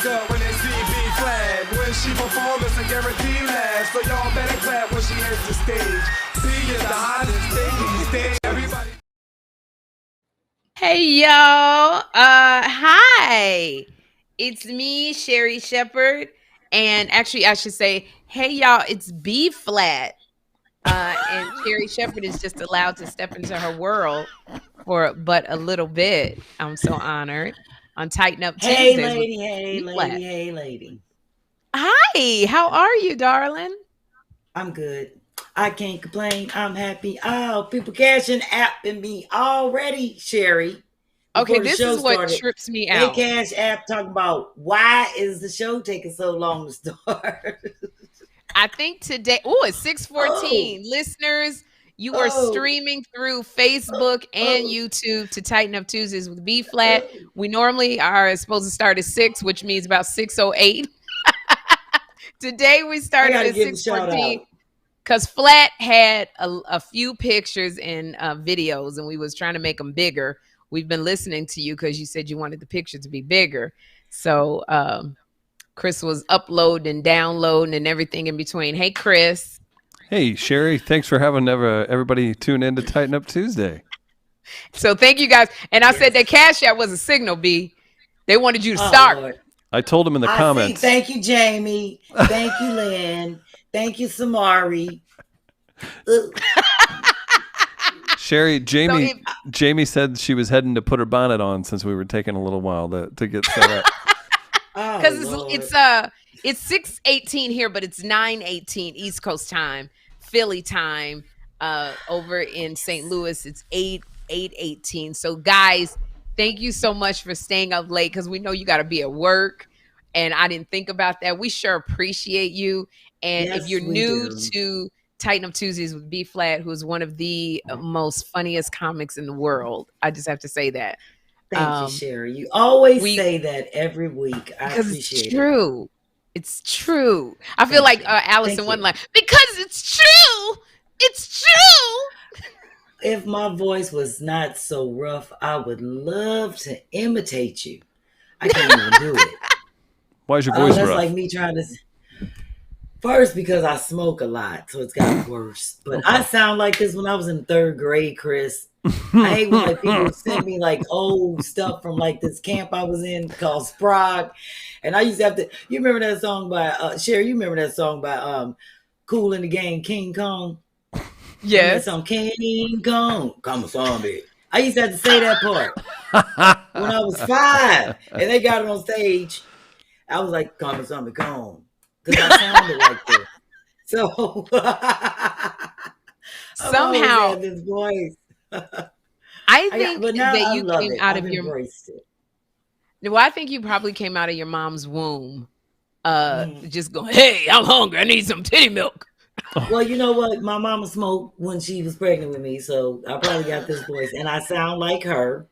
hands up when they see B-Phlat. When she performs, it's a guaranteed laugh. So y'all better clap when she hits the stage. B is the hottest thing these days. Everybody. Hey y'all, hi, it's me, Sherri Shepherd, and actually I should say, hey y'all, it's B-Phlat, and Sherri Shepherd is just allowed to step into her world for but a little bit. I'm so honored on Tighten Up Hey Tuesdays with lady, hey B-Phlat. lady, hey lady. Hi, how are you, darling? I'm good. I can't complain. I'm happy. Oh, people cashing apping me already, Sherri. Okay, Before the this show is what started, trips me they out. cash app talking about why is the show taking so long to start? I think today, it's oh, 6:14. Listeners, you are oh, streaming through Facebook and oh, YouTube to Tighten Up Tuesdays with B-Phlat. oh. We normally are supposed to start at 6, which means about 6:08. Today we I started gotta at give a shout 6:14 out. because Flat had a few pictures and videos, and we was trying to make them bigger. We've been listening to you because you said you wanted the picture to be bigger. So Chris was uploading and downloading and everything in between. Hey, Chris. Hey, Sherri, thanks for having everybody tune in to Tighten Up Tuesday. So thank you guys. And I said Yes. that Cash App was a signal, B. They wanted you to Oh start. Lord. I told them in the I comments. see. Thank you, Jamie. Thank you, Lynn. Thank you, Samari. Sherri, Jamie So Jamie said she was heading to put her bonnet on since we were taking a little while to get set up. Because Oh, it's 6:18 here, but it's 9:18 East Coast time, Philly time. Over in St. Louis, it's 8:18. So guys, thank you so much for staying up late because we know you got to be at work, and I didn't think about that. We sure appreciate you. And if you're yes, we new do. to Tighten Up Tuesdays with B-Phlat, who is one of the most funniest comics in the world, I just have to say that. Thank you, Um, Sherri. You always we say that every week. I Because it's appreciate it. true. It's true. I feel Thank like you. Alice in Thank you. Wonderland. Because it's true. It's true. If my voice was not so rough, I would love to imitate you. I can't even do it. Why is your Oh, voice that's rough? like me trying to. First, because I smoke a lot, so it's gotten worse. But Okay. I sound like this when I was in third grade, Chris. I hate when like people send me like old stuff from like this camp I was in called Sprague. And I used to have to you remember that song by Sherri, you remember that song by Cool in the Gang, King Kong? Remember that Yes. song, King Kong, come zombie. I used to have to say that part when I was 5. And they got it on stage. I was like, come zombie, come. Because I sounded like this. So I've always Somehow, had this voice. I think But now that I you love came it. out I've of your. embraced it. Well, I think you probably came out of your mom's womb. Mm. Just going, hey, I'm hungry. I need some titty milk. Well, you know what? My mama smoked when she was pregnant with me, so I probably got this voice, and I sound like her.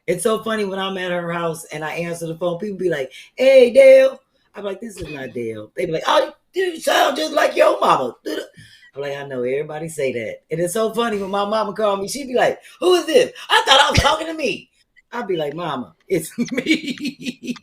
It's so funny when I'm at her house and I answer the phone. People be like, "Hey, Dale." I'm like, "This is not Dale." They be like, "Oh, you sound just like your mama." I'm like, "I know everybody say that," and it's so funny when my mama called me. She'd be like, "Who is this?" I thought I was talking to me. I'd be like, "Mama, it's me."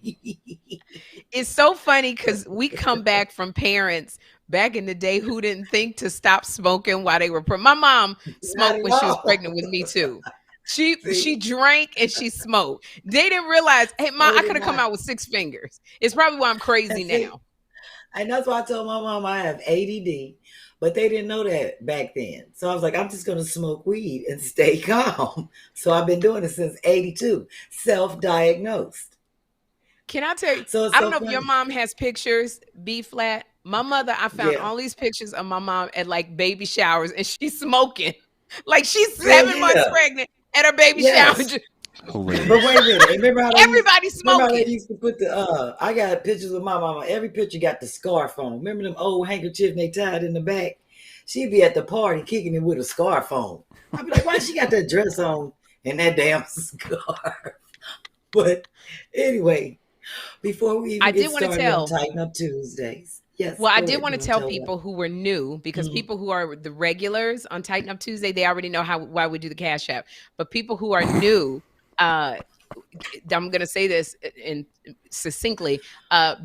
It's so funny because we come back from parents back in the day who didn't think to stop smoking while they were my mom Not smoked at when she was all. pregnant with me too. She See, drank and she smoked. They didn't realize, hey mom, they I did could have come not. out with 6 fingers. It's probably why I'm crazy See, now. and that's why I told my mom I have ADD, but they didn't know that back then. So I was like, I'm just going to smoke weed and stay calm. So I've been doing it since 82, self-diagnosed. Can I tell you? So it's I don't so know if your funny. mom has pictures, B-Phlat. My mother, I found Yeah. all these pictures of my mom at like baby showers and she's smoking. Like she's Hell 7 months yeah. pregnant at her baby shower. Yes. Hilarious. But wait a minute. Everybody's Remember how they smoking. used to put I got pictures of my mama. Every picture got the scarf on. Remember them old handkerchief they tied in the back? She'd be at the party kicking it with a scarf on. I'd be like, why she got that dress on and that damn scarf? But anyway, before we I even did get want to started on tell. Tighten Up Tuesdays. Yes, Well, I go did ahead. want You to want to tell tell what? people who were new because Mhm. people who are the regulars on Tighten Up Tuesday, they already know why we do the Cash App. But people who are new, uh, I'm going to say this in succinctly.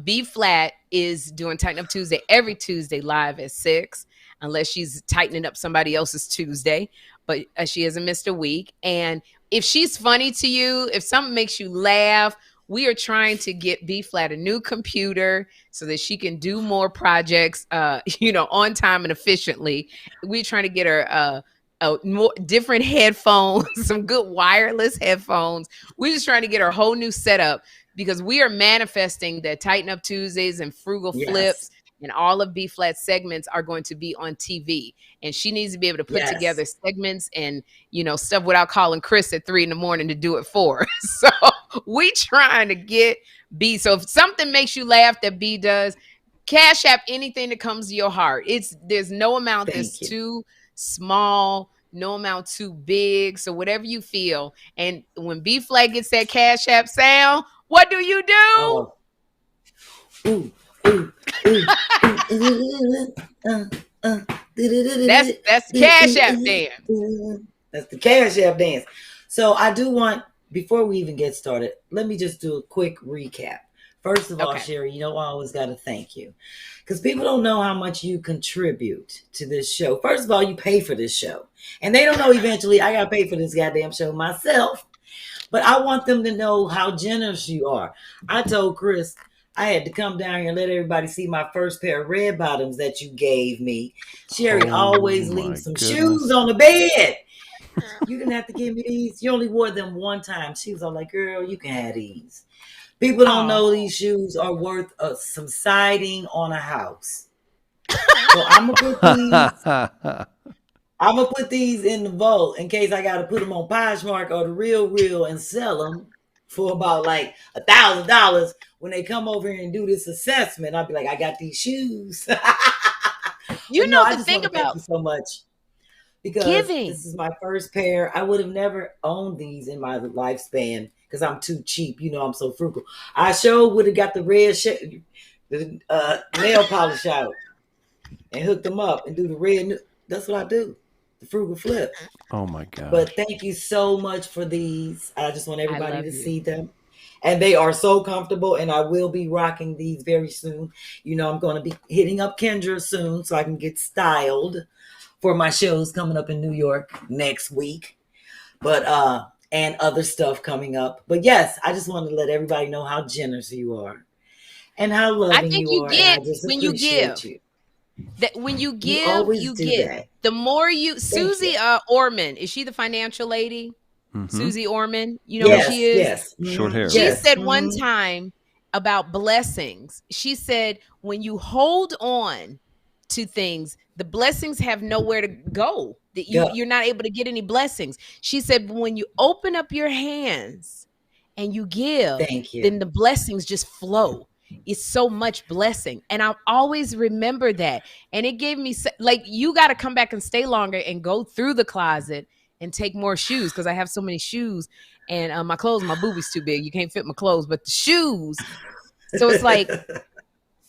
B-Phlat is doing Tighten Up Tuesday every Tuesday live at 6, unless she's tightening up somebody else's Tuesday. But she hasn't missed a week. And if she's funny to you, if something makes you laugh, we are trying to get B-Phlat a new computer so that she can do more projects, on time and efficiently. We're trying to get her more different headphones, some good wireless headphones. We're just trying to get her a whole new setup because we are manifesting that Tighten Up Tuesdays and Frugal Flips and all of B-Phlat's segments are going to be on TV. And she needs to be able to put together segments and, stuff without calling Chris at 3 a.m. to do it for her. So we trying to get B. So if something makes you laugh that B does, Cash App anything that comes to your heart. There's no amount that's too small, no amount too big. So whatever you feel. And when B-Phlat gets that Cash App sound, what do you do? Oh. Ooh, ooh, ooh, that's the Cash App dance. That's the Cash App dance. So I do want, before we even get started, let me just do a quick recap. First of all, Sherri, I always got to thank you because people don't know how much you contribute to this show. First of all, you pay for this show, and they don't know eventually I got to pay for this goddamn show myself. But I want them to know how generous you are. I told Chris I had to come down here and let everybody see my first pair of red bottoms that you gave me. Sherri always leaves some shoes on the bed. You didn't have to give me these. You only wore them one time. She was all like, girl, you can have these. People don't know these shoes are worth some siding on a house. So I'm gonna put these in the vault in case I gotta put them on Poshmark or the Real and sell them for about like $1,000 when they come over here and do this assessment. I'll be like, I got these shoes. The thing about thank you so much because this is my first pair. I would have never owned these in my lifespan because I'm too cheap. I'm so frugal. I sure would have got the red nail polish out and hooked them up and do the red. That's what I do. The frugal flip. Oh my God. But thank you so much for these. I just want everybody to see them. And they are so comfortable, and I will be rocking these very soon. I'm going to be hitting up Kendra soon so I can get styled for my shows coming up in New York next week. But and other stuff coming up. But yes, I just want to let everybody know how generous you are and how loving you are. Get and I just when you give. You. That when you give, you give. That. The more you, Susie Orman, is she the financial lady? Mm-hmm. Susie Orman, who she is? Yes, short hair. She said one time about blessings. She said when you hold on to things, the blessings have nowhere to go. That you're not able to get any blessings. She said when you open up your hands and you give, then the blessings just flow. It's so much blessing. And I always remember that. And it gave me, you got to come back and stay longer and go through the closet and take more shoes because I have so many shoes and my boobies too big. You can't fit my clothes, but the shoes. So it's like,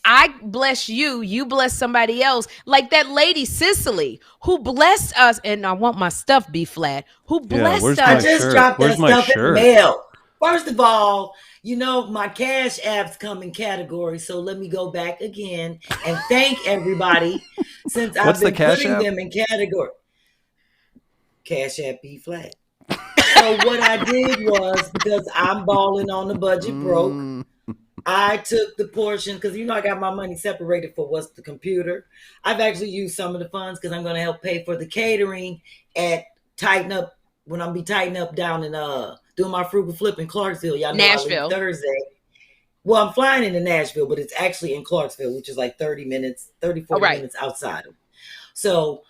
I bless you, you bless somebody else. Like that lady, Cicely, who blessed us. And I want my stuff B-Phlat, who blessed us. I just dropped that stuff in the mail. First of all, my Cash Apps come in categories, so let me go back again and thank everybody since I've been putting them in category. Cash App B-Phlat. So what I did was, because I'm balling on the budget broke, I took the portion, because I got my money separated for what's the computer. I've actually used some of the funds because I'm going to help pay for the catering at Tighten Up, when I'm be tighten up down in doing my frugal flip in Clarksville. Y'all know Nashville. I leave Thursday. Well, I'm flying into Nashville, but it's actually in Clarksville, which is like 40 minutes outside of. So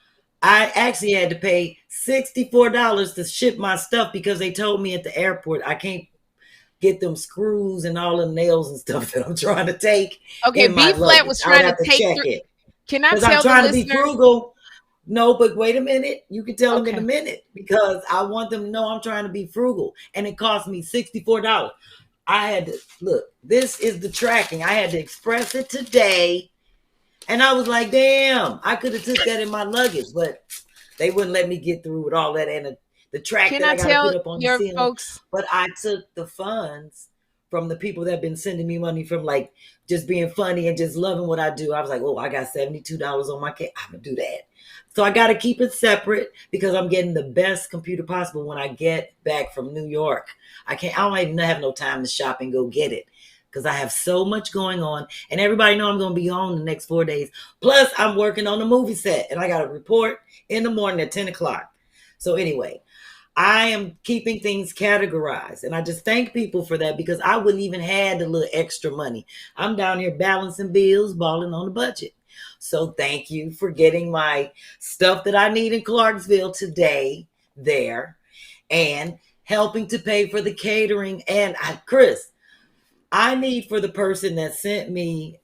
I actually had to pay $64 to ship my stuff because they told me at the airport I can't get them screws and all the nails and stuff that I'm trying to take. Okay, B-Phlat was trying to take it. Can I tell I'm trying the to be frugal. No, but wait a minute. You can tell them in a minute because I want them to know I'm trying to be frugal. And it cost me $64. I had to, look, this is the tracking. I had to express it today. And I was like, damn, I could have took that in my luggage, but they wouldn't let me get through with all that. And the track Can that I I got to tell put up on the your ceiling. folks? But I took the funds from the people that have been sending me money from like just being funny and just loving what I do. I was like, oh, I got $72 on my cake. I'm gonna do that. So I got to keep it separate because I'm getting the best computer possible when I get back from New York. I don't even have no time to shop and go get it because I have so much going on. And everybody know I'm going to be on the next 4 days. Plus, I'm working on the movie set and I got a report in the morning at 10 o'clock. So anyway, I am keeping things categorized. And I just thank people for that because I wouldn't even have the little extra money. I'm down here balancing bills, balling on the budget. So thank you for getting my stuff that I need in Clarksville today there and helping to pay for the catering. And Chris, I need for the person that sent me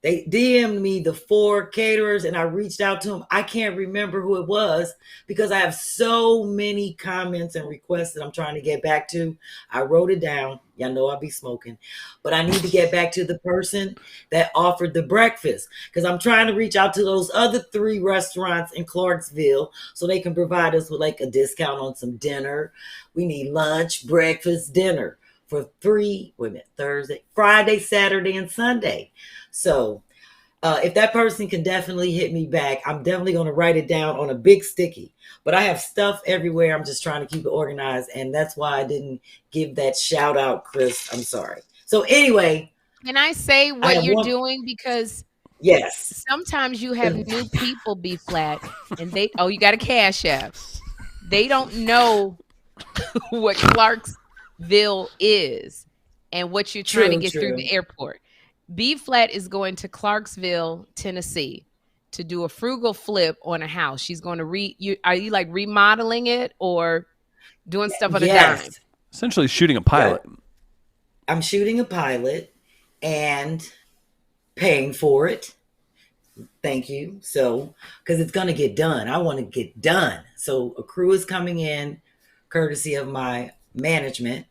they DM'd me the 4 caterers and I reached out to them. I can't remember who it was because I have so many comments and requests that I'm trying to get back to. I wrote it down. Y'all know I'll be smoking, but I need to get back to the person that offered the breakfast because I'm trying to reach out to those other 3 restaurants in Clarksville so they can provide us with like a discount on some dinner. We need lunch, breakfast, dinner for 3, Thursday, Friday, Saturday, and Sunday. So if that person can definitely hit me back, I'm definitely going to write it down on a big sticky. But I have stuff everywhere. I'm just trying to keep it organized. And that's why I didn't give that shout out, Chris. I'm sorry. So anyway. Can I say what you're doing? Because yes, sometimes you have new people, B-Phlat, and you got a Cash App. They don't know what Clarksville is and what you're trying to get through the airport. B-Phlat is going to Clarksville, Tennessee to do a frugal flip on a house. She's going to are you like remodeling it or doing stuff on a dime? Essentially shooting a pilot. Yeah. I'm shooting a pilot and paying for it. Thank you. So, because it's going to get done. I want to get done. So a crew is coming in courtesy of my management.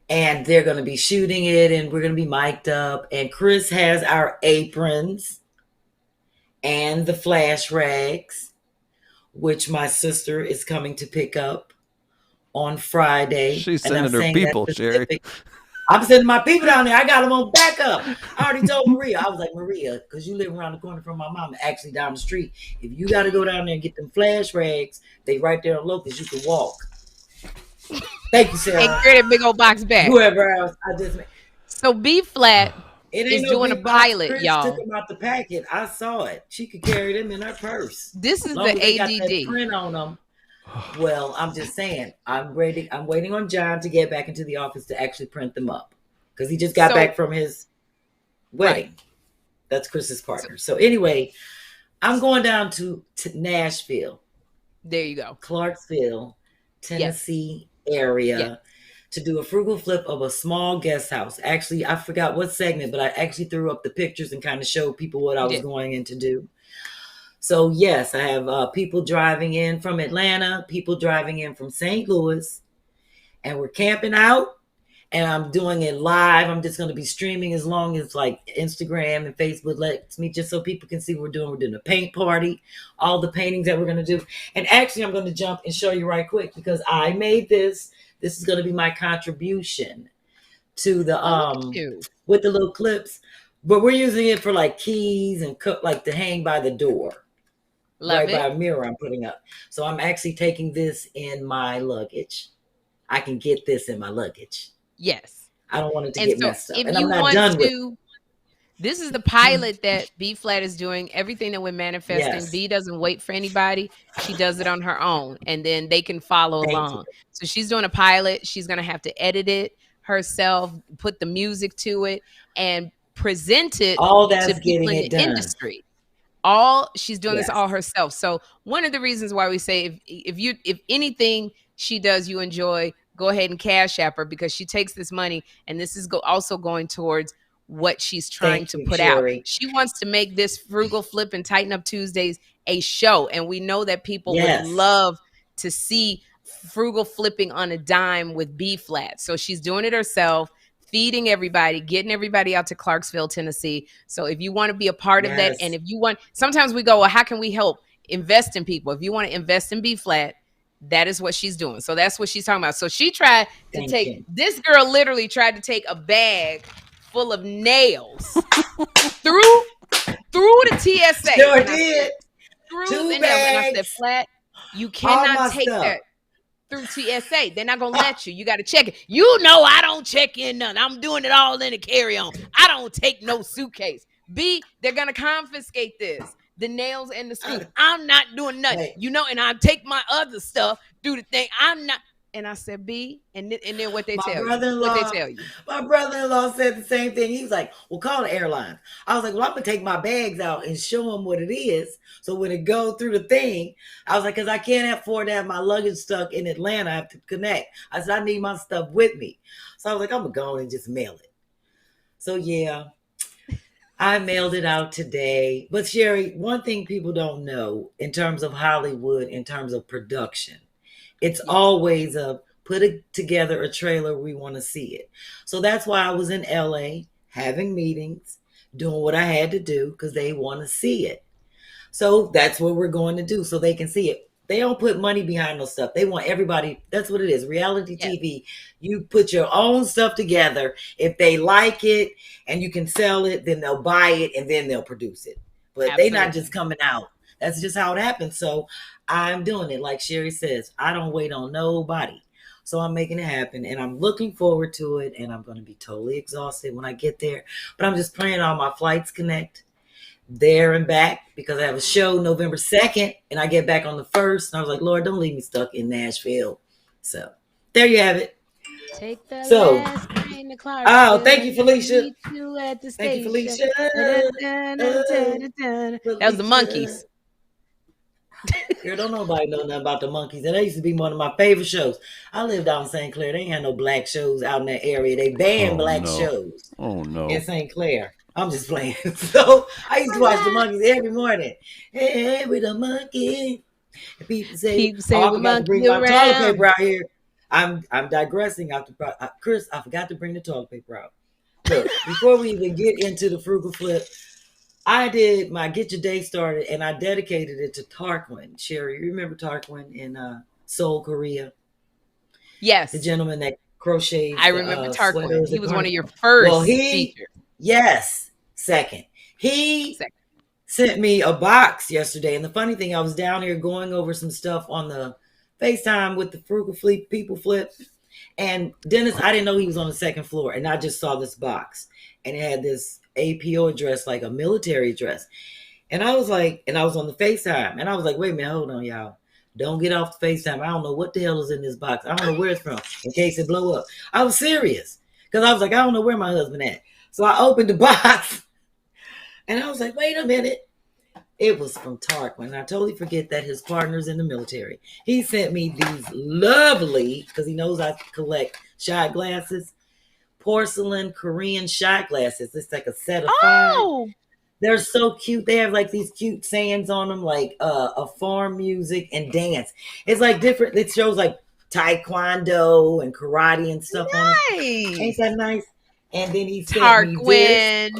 And they're going to be shooting it and we're going to be mic'd up. And Chris has our aprons and the flash rags, which my sister is coming to pick up on Friday. She's sending her people, Sherri. I'm sending my people down there. I got them on backup. I already told Maria. I was like, Maria, because you live around the corner from my mom, actually down the street. If you got to go down there and get them flash rags, they right there on Locust. You can walk. Thank you, Sarah. And carry that big old box back. Whoever else I just made. So B-Phlat is doing a pilot, Chris y'all. Took them out the packet. I saw it. She could carry them in her purse. This is the ADD. ADD. Got that print on them. Well, I'm just saying. I'm waiting on John to get back into the office to actually print them up because he just got back from his wedding. Right. That's Chris's partner. So anyway, I'm going down to Nashville. There you go. Clarksville, Tennessee area to do a frugal flip of a small guest house. Actually, I forgot what segment, but I actually threw up the pictures and kind of showed people what I was going in to do. So yes, I have people driving in from Atlanta, people driving in from St. Louis, and we're camping out. And I'm doing it live. I'm just going to be streaming as long as like Instagram and Facebook lets me, just so people can see what we're doing. We're doing a paint party, all the paintings that we're going to do. And actually, I'm going to jump and show you right quick because I made this. This is going to be my contribution to the with the little clips. But we're using it for like keys and like to hang by the door. By a mirror I'm putting up. So I'm actually taking this in my luggage. I can get this in my luggage. Yes. I don't want it to get messed up. If and you I'm not want done to, this is the pilot that B-Phlat is doing. Everything that we're manifesting. Yes. B doesn't wait for anybody. She does it on her own. And then they can follow along. So she's doing a pilot. She's going to have to edit it herself, put the music to it, and present it to people in the industry. She's doing this all herself. So one of the reasons why we say if anything she does you enjoy, go ahead and Cash App her because she takes this money and this is also going towards what she's trying to put out. She wants to make this frugal flip and Tighten Up Tuesdaze a show. And we know that people would love to see frugal flipping on a dime with B-Phlat. So she's doing it herself, feeding everybody, getting everybody out to Clarksville, Tennessee. So if you want to be a part of that, and if you want, sometimes we go, well, how can we help? invest in people, if you want to invest in B-Phlat, that is what she's doing. So that's what she's talking about. So she tried to this girl literally tried to take a bag full of nails through the TSA. Sure did. Through and I said, Flat, you cannot take that through TSA. They're not gonna let you. You got to check it. You know I don't check in none. I'm doing it all in a carry-on. I don't take no suitcase. B, they're gonna confiscate this. The nails and the screws. I'm not doing nothing. Hey. You know, and I take my other stuff, do the thing. I'm not. And I said, B, and then what they tell you? What they tell you? My brother-in-law said the same thing. He was like, well, call the airline. I was like, well, I'm going to take my bags out and show them what it is. So when it goes through the thing, I was like, because I can't afford to have my luggage stuck in Atlanta. I have to connect. I said, I need my stuff with me. So I was like, I'm going to go and just mail it. So yeah, I mailed it out today. But Sherri, one thing people don't know in terms of Hollywood, in terms of production, it's always together a trailer. We want to see it. So that's why I was in LA having meetings, doing what I had to do because they want to see it. So that's what we're going to do so they can see it. They don't put money behind those stuff. They want everybody. That's what it is. Reality TV. You put your own stuff together. If they like it and you can sell it, then they'll buy it and then they'll produce it. But they're not just coming out. That's just how it happens. So I'm doing it. Like Sherri says, I don't wait on nobody. So I'm making it happen and I'm looking forward to it. And I'm going to be totally exhausted when I get there. But I'm just praying all my flights connect there and back because I have a show November 2nd and I get back on the 1st. And I was like, Lord, don't leave me stuck in Nashville. So there you have it. Take the last train to Clarksville. Oh, thank you, Felicia. Thank you, Felicia. That was the Monkees. Girl, don't nobody know nothing about the Monkees. And that used to be one of my favorite shows. I lived out in St. Clair. They ain't had no black shows out in that area. They banned black shows. Oh no. In St. Clair. I'm just playing. So I used to watch the Monkees every morning. Hey, with the monkey. And people say I forgot to bring my toilet paper out here. I'm digressing. Chris, I forgot to bring the toilet paper out. Look, before we even get into the frugal flip, I did my Get Your Day Started and I dedicated it to Tarquin. Sherri, you remember Tarquin in Seoul, Korea? Yes. The gentleman that crochets. I remember Tarquin. He was one of your first features. Yes. Second. He sent me a box yesterday. And the funny thing, I was down here going over some stuff on the FaceTime with the Frugal Fleet People Flip. And Dennis, I didn't know he was on the second floor. And I just saw this box. And it had this APO address, like a military address. And I was like, and I was on the FaceTime. And I was like, wait a minute, hold on, y'all. Don't get off the FaceTime. I don't know what the hell is in this box. I don't know where it's from in case it blow up. I was serious. Because I was like, I don't know where my husband at. So I opened the box. And I was like, wait a minute. It was from Tarquin. I totally forget that his partner's in the military. He sent me these lovely, because he knows I collect shot glasses, porcelain Korean shot glasses. It's like a set of 5. They're so cute. They have like these cute sayings on them, like a farm music and dance. It's like different. It shows like taekwondo and karate and stuff on them. Ain't that nice? And then he sent me this.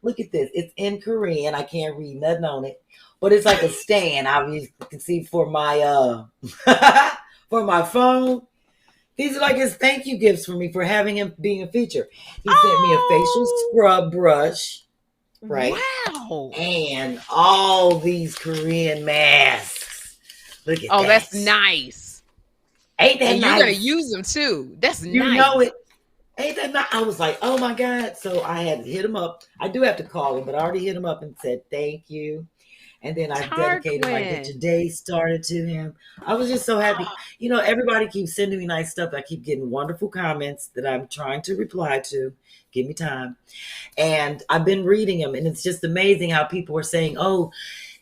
Look at this. It's in Korean. I can't read nothing on it. But it's like a stand. Obviously, you can see for my for my phone. These are like his thank you gifts for me for having him being a feature. He sent me a facial scrub brush. Right. Wow. And all these Korean masks. Look at that. Oh, that's nice. Ain't that and nice? You're going to use them too. That's nice. You know it. Ain't that nice? I was like, oh my God. So I had to hit him up. I do have to call him, but I already hit him up and said, thank you. And then I dedicated my Get Your Day Started to him. I was just so happy. You know, everybody keeps sending me nice stuff. I keep getting wonderful comments that I'm trying to reply to. Give me time. And I've been reading them. And it's just amazing how people are saying, oh,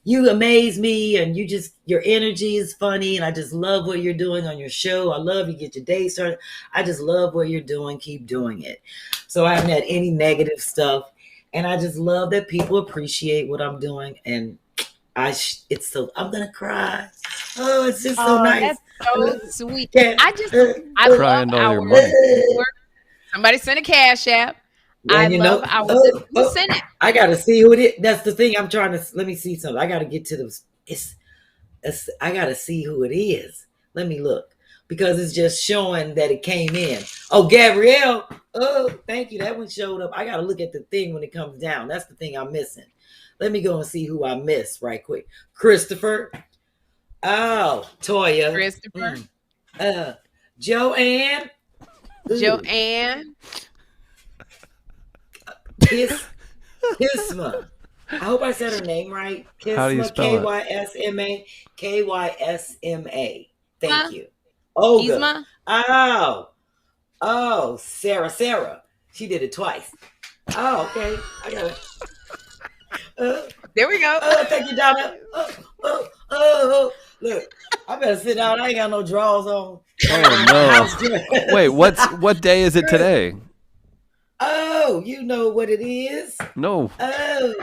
you amaze me. And your energy is funny. And I just love what you're doing on your show. I love you Get Your Day Started. I just love what you're doing. Keep doing it. So I haven't had any negative stuff. And I just love that people appreciate what I'm doing. And I'm gonna cry. Oh, it's just so nice. That's so sweet. Yeah. I crying love all our your money. Somebody send a Cash App. And Send it. I gotta see who it is. That's the thing I'm trying to. Let me see something. I gotta get to this. I gotta see who it is. Let me look. Because it's just showing that it came in. Oh, Gabrielle. Oh, thank you. That one showed up. I gotta look at the thing when it comes down. That's the thing I'm missing. Let me go and see who I missed right quick. Christopher. Oh, Toya. Christopher. Joanne. Ooh. Joanne. Kisma. I hope I said her name right. Kisma. How do you spell it? Kysma. Kysma. Thank you. Olga. Kisma. Oh, Sarah. She did it twice. Oh, okay. I got it. There we go. Thank you, Donna. Look, I better sit down. I ain't got no drawers on. Oh no! Wait, what day is it today? Oh, you know what it is. No. Oh.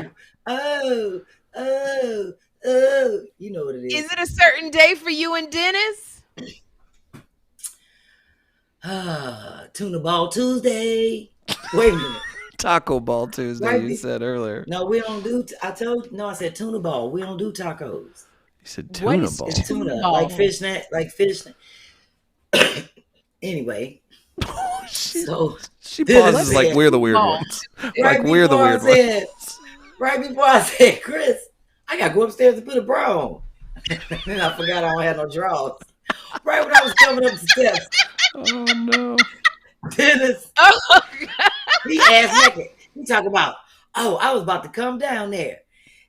You know what it is. Is it a certain day for you and Dennis? Tuna Ball Tuesday. Wait a minute. Taco Ball Tuesday, Right, you said earlier. No, we don't do. I said tuna ball. We don't do tacos. You said What tuna is ball. It's tuna, ball? like fish. Anyway, so She This pauses is like it. we're the weird Ball. ones. Like we're the weird ones. Right before I said, Chris, I gotta go upstairs and put a bra on. Then I forgot I don't have no drawers. Right when I was coming up the steps, Oh no. Dennis, Oh, he ass naked. He talking about, oh, I was about to come down there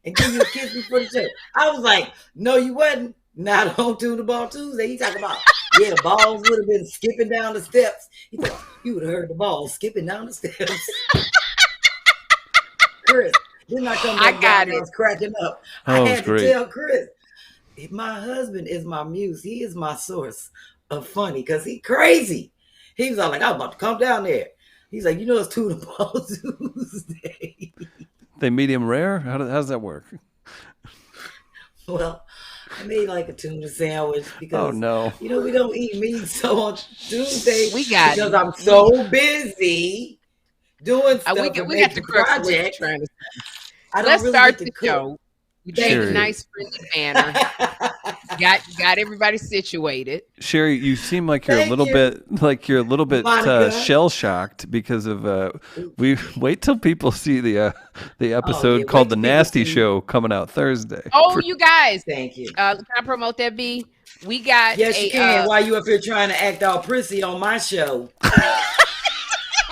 and give you a kiss before the church. I was like, no, you wasn't. Not on Tuna Ball Tuesday. He talking about, yeah, the balls would have been skipping down the steps. He said, you would have heard the balls skipping down the steps. Chris, didn't I come back down and I was cracking up. I Oh, had it's to great. tell Chris, my husband is my muse. He is my source of funny because he crazy. He was all like, I was about to come down there. He's like, you know, it's Tuna Ball Tuesday. They medium rare? How does that work? Well, I made like a tuna sandwich because, Oh no. you know, we don't eat meat. So on Tuesday, We got because it. I'm so busy doing stuff we and got making the crux of what you're projects. trying to I don't Let's really start get to the cook. show. We Thank did you. a nice friendly manner. got everybody situated. Sherri, you seem like you're Thank a little you. bit Monica. shell shocked because of we wait till people see the episode yeah, called wait The till people Nasty see. Show coming out Thursday. Oh, you guys. Thank you. Can I promote that, B? We got Yes, you can. While you up here trying to act all prissy on my show.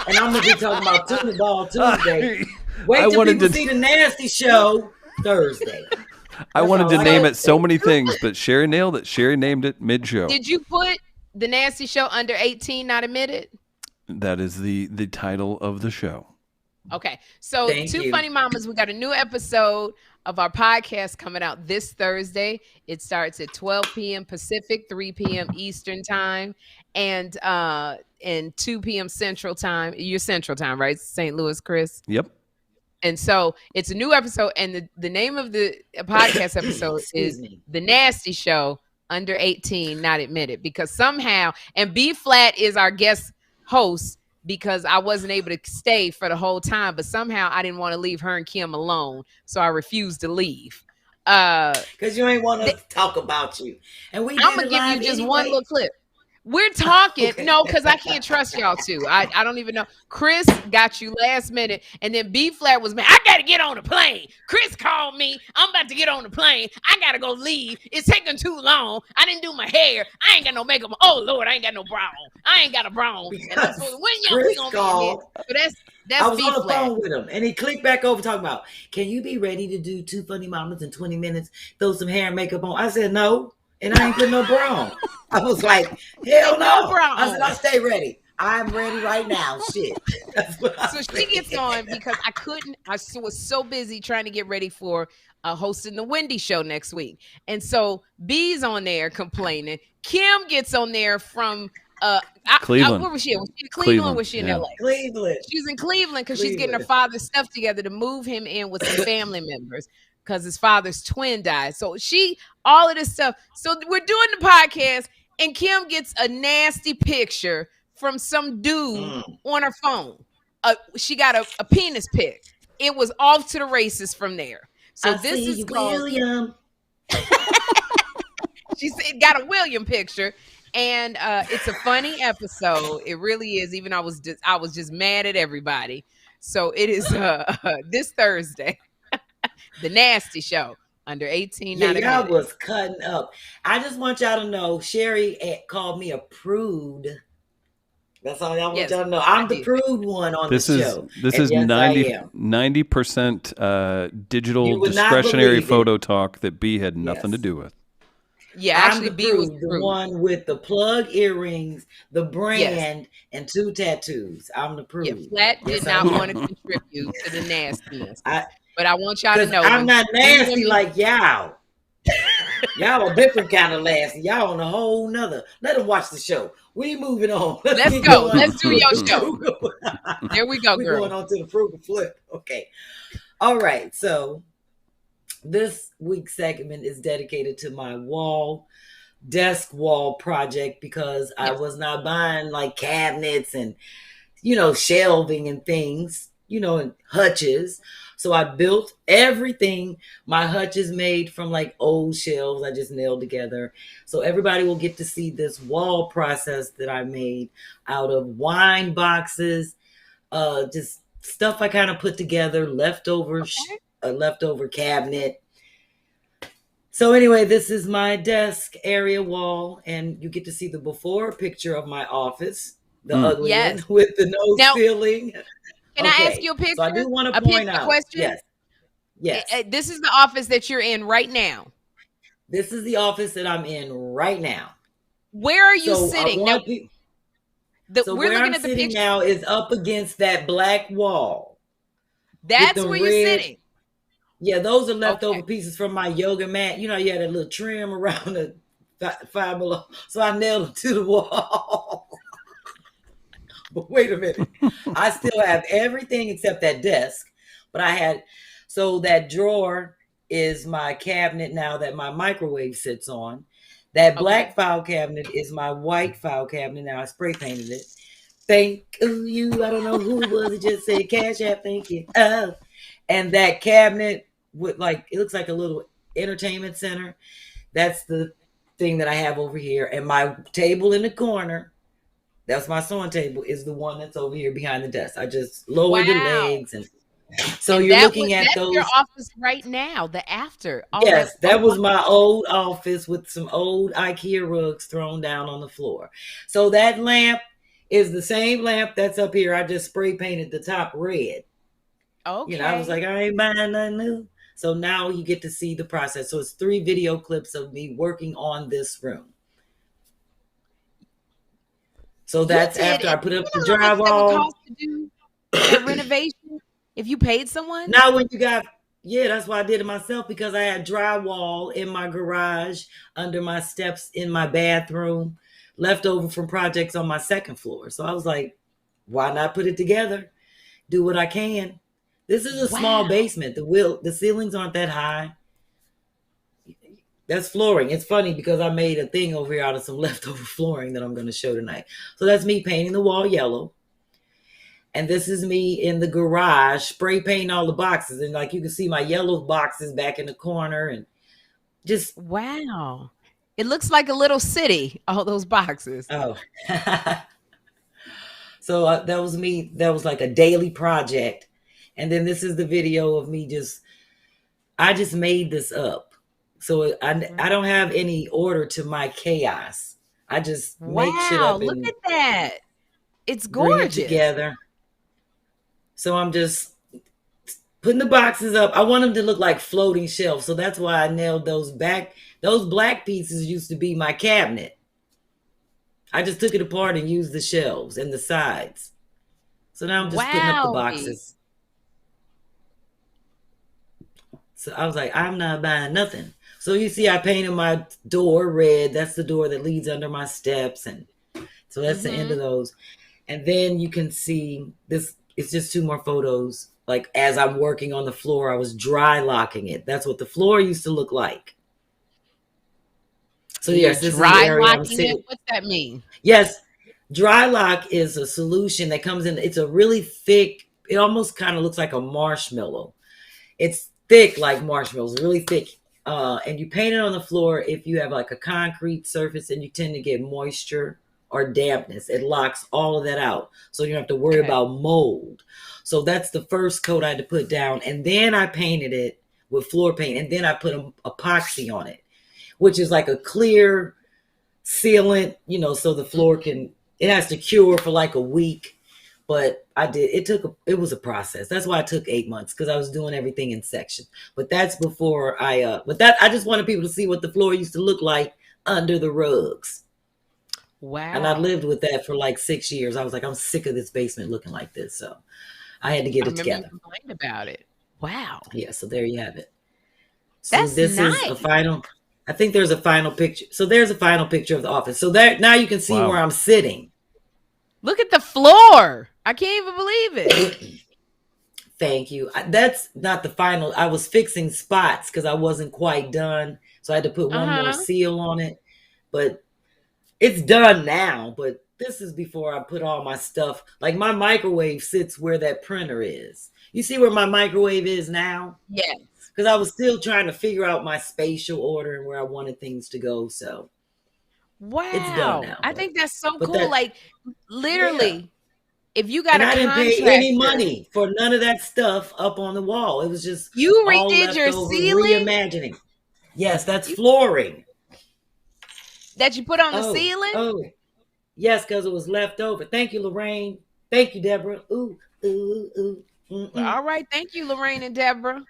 And I'm going to be talking about Tuna Ball Tuesday. Wait I till wanted people to- see the Nasty Show Thursday. I wanted to all I name gotta it so say. many things, but Sherri nailed it. Sherri named it mid-show. Did you put The Nasty Show under 18 not admitted? That is the title of the show. Okay. So Thank Two you. Funny Mamas, we got a new episode of our podcast coming out this Thursday. It starts at 12 p.m. Pacific, 3 p.m. Eastern time, and 2 p.m. Central time. Your Central time, right? St. Louis, Chris? Yep. And so it's a new episode, and the name of the podcast episode Excuse is me. The Nasty Show under 18 not admitted, because somehow, and B-Phlat is our guest host, because I wasn't able to stay for the whole time, but somehow I didn't want to leave her and Kym alone, so I refused to leave. Because you ain't want us to talk about you. And we I'm did gonna it give live you just anyway. one little clip. We're talking, Okay. no, because I can't trust y'all too. I don't even know. Chris got you last minute, and then B-Phlat was man. I gotta get on the plane. Chris called me. I'm about to get on the plane. I gotta go leave. It's taking too long. I didn't do my hair. I ain't got no makeup. Oh Lord, I ain't got no bra on. I ain't got a bra on. And I'm supposed to, when y'all we Chris gonna called. be in here? But I that's was on the B-Phlat. phone with him, and he clicked back over talking about, can you be ready to do Two Funny Mamas in 20 minutes, throw some hair and makeup on? I said, no, and I ain't putting no bra on. I was like, hell No no. bra I said, on. I'll stay ready. I'm ready right now. Shit. That's what I So said. she gets on because I couldn't. I was so busy trying to get ready for hosting the Wendy show next week, and so B's on there complaining. Kym gets on there from Cleveland. where was she? Was she in Cleveland? Cleveland, Or was she in yeah. LA? Cleveland. She's in Cleveland because she's getting her Cleveland. father's stuff together to move him in with some family members because his father's twin died. So all of this stuff. So we're doing the podcast, and Kym gets a nasty picture from some dude on her phone. She got a penis pic. It was off to the races from there. So I this see is you, called William. She said got a William picture. And it's a funny episode. It really is. Even I was just mad at everybody. So it is this Thursday, the Nasty Show. Under 18, Yeah, not y'all admitted. was cutting up. I just want y'all to know, Sherri called me a prude. That's all y'all want y'all to know. I'm the prude one on the show. This is yes, 90% digital discretionary photo talk that B had nothing to do with. Yeah, I'm actually, the B was the one with the plug earrings, the brand, and 2 tattoos. I'm the prude. Yeah, Flat did not want to contribute to the nastiness. But I want y'all to know. I'm not nasty like y'all. Y'all a different kind of nasty. Y'all on a whole nother. Let them watch the show. We moving on. Let's go. Let's do your show. There we go, We're girl. going on to the fruit and flip. Okay. All right. So this week's segment is dedicated to my desk wall project because I was not buying like cabinets and, shelving and things, and hutches. So I built everything. My hutch is made from like old shelves I just nailed together. So everybody will get to see this wall process that I made out of wine boxes, just stuff I kind of put together, leftover cabinet. So anyway, this is my desk area wall, and you get to see the before picture of my office, the ugly one with the no ceiling. Can I ask you a picture? So I do want to point out. Question? Yes. This is the office that you're in right now. This is the office that I'm in right now. Where are you sitting? Where I'm sitting now is up against that black wall. That's where you're sitting. Yeah, those are leftover pieces from my yoga mat. You had a little trim around the five below. So I nailed them to the wall. But wait a minute. I still have everything except that desk. But so that drawer is my cabinet now that my microwave sits on. That black file cabinet is my white file cabinet. Now I spray painted it. Thank you. I don't know who it was. It just said Cash App. Thank you. And that cabinet with it looks like a little entertainment center. That's the thing that I have over here. And my table in the corner, that's my sewing table, is the one that's over here behind the desk. I just lowered the legs. And so you're looking at those. That's your office right now, the after. Yes, that was my old office with some old IKEA rugs thrown down on the floor. So that lamp is the same lamp that's up here. I just spray painted the top red. Okay. I was like, I ain't buying nothing new. So now you get to see the process. So it's 3 video clips of me working on this room. So that's after I put up the drywall. To do that renovation if you paid someone? Now when you got, that's why I did it myself, because I had drywall in my garage, under my steps in my bathroom, left over from projects on my second floor. So I was like, why not put it together? Do what I can. This is a small basement. The ceilings aren't that high. That's flooring. It's funny because I made a thing over here out of some leftover flooring that I'm going to show tonight. So that's me painting the wall yellow. And this is me in the garage spray painting all the boxes. And you can see my yellow boxes back in the corner and just. Wow. It looks like a little city, all those boxes. Oh. So that was me. That was like a daily project. And then this is the video of me I just made this up. So I don't have any order to my chaos. I just make shit up. Look at that. It's bring gorgeous. It together. So I'm just putting the boxes up. I want them to look like floating shelves. So that's why I nailed those back. Those black pieces used to be my cabinet. I just took it apart and used the shelves and the sides. So now I'm just putting up the boxes. So I was like, I'm not buying nothing. So you see, I painted my door red. That's the door that leads under my steps. And so that's the end of those. And then you can see this. It's just 2 more photos. Like as I'm working on the floor, I was dry locking it. That's what the floor used to look like. So yes, this dry is the area locking it. What's that mean? Yes. Dry lock is a solution that comes in. It's a really thick, it almost kind of looks like a marshmallow. It's thick like marshmallows, really thick. And you paint it on the floor if you have like a concrete surface and you tend to get moisture or dampness. It locks all of that out. So you don't have to worry about mold. So that's the first coat I had to put down. And then I painted it with floor paint. And then I put epoxy on it, which is like a clear sealant, so the floor it has to cure for like a week. But it was a process. That's why it took 8 months, because I was doing everything in sections. But that's before I just wanted people to see what the floor used to look like under the rugs. Wow. And I lived with that for like 6 years. I was like, I'm sick of this basement looking like this. So I had to get it together. You complained about it. Wow. Yeah, so there you have it. So That's this nice. is a final. I think there's a final picture. So there's a final picture of the office. So there now you can see where I'm sitting. Look at the floor. I can't even believe it. Thank you. That's not the final. I was fixing spots because I wasn't quite done. So I had to put one more seal on it. But it's done now. But this is before I put all my stuff. Like my microwave sits where that printer is. You see where my microwave is now? Yes. Because I was still trying to figure out my spatial order and where I wanted things to go. So wow. It's done now. I think that's so cool. Like literally, if you got and a I didn't contractor, pay any money for none of that stuff up on the wall. It was just you all redid your leftover ceiling. Reimagining. Yes, that's flooring that you put on the ceiling. Oh, yes, because it was left over. Thank you, Lorraine. Thank you, Deborah. Ooh, ooh, ooh. Well, all right, thank you, Lorraine and Deborah.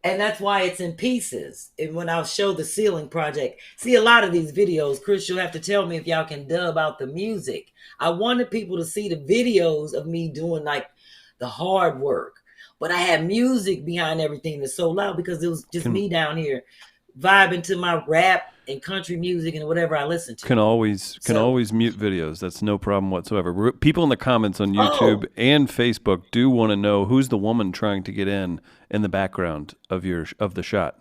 And that's why it's in pieces. And when I'll show the ceiling project, see a lot of these videos, Chris, you'll have to tell me if y'all can dub out the music. I wanted people to see the videos of me doing like the hard work, but I had music behind everything that's so loud because it was just me down here vibing to my rap and country music and whatever I listen to. Can always mute videos. That's no problem whatsoever. People in the comments on YouTube and Facebook do want to know who's the woman trying to get in the background of the shot.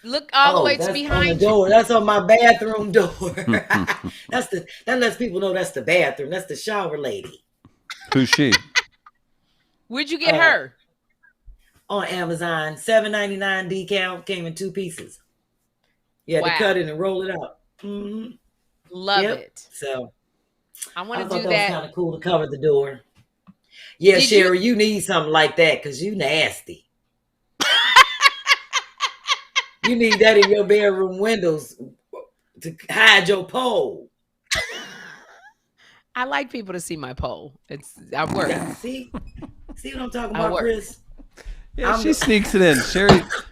Look all the way to behind on the door. That's on my bathroom door. That lets people know that's the bathroom. That's the shower lady. Who's she? Where'd you get her? On Amazon, $7.99 decal, came in 2 pieces. You had to cut it and roll it out. Mm-hmm. Love it. So I want to do that. that. Was kind of cool to cover the door. Yeah, Sherri, you need something like that because you nasty. You need that in your bedroom windows to hide your pole. I like people to see my pole. I work. See what I'm talking about, Chris? Yeah, she sneaks it in.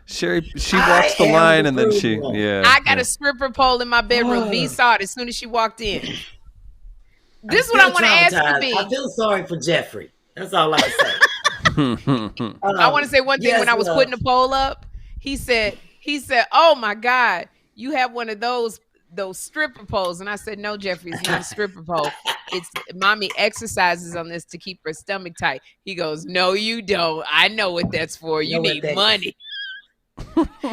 Sherri, she walks the line and then she, I got a stripper pole in my bedroom. V saw it as soon as she walked in. This is what I want to ask you, B. I feel sorry for Jeffrey. That's all I can say. I want to say one thing. When I was putting the poll up, he said, "Oh my God, you have one of those stripper poles." And I said, "No, Jeffrey, it's not a stripper pole. It's mommy exercises on this to keep her stomach tight." He goes, "No, you don't. I know what that's for. You need money."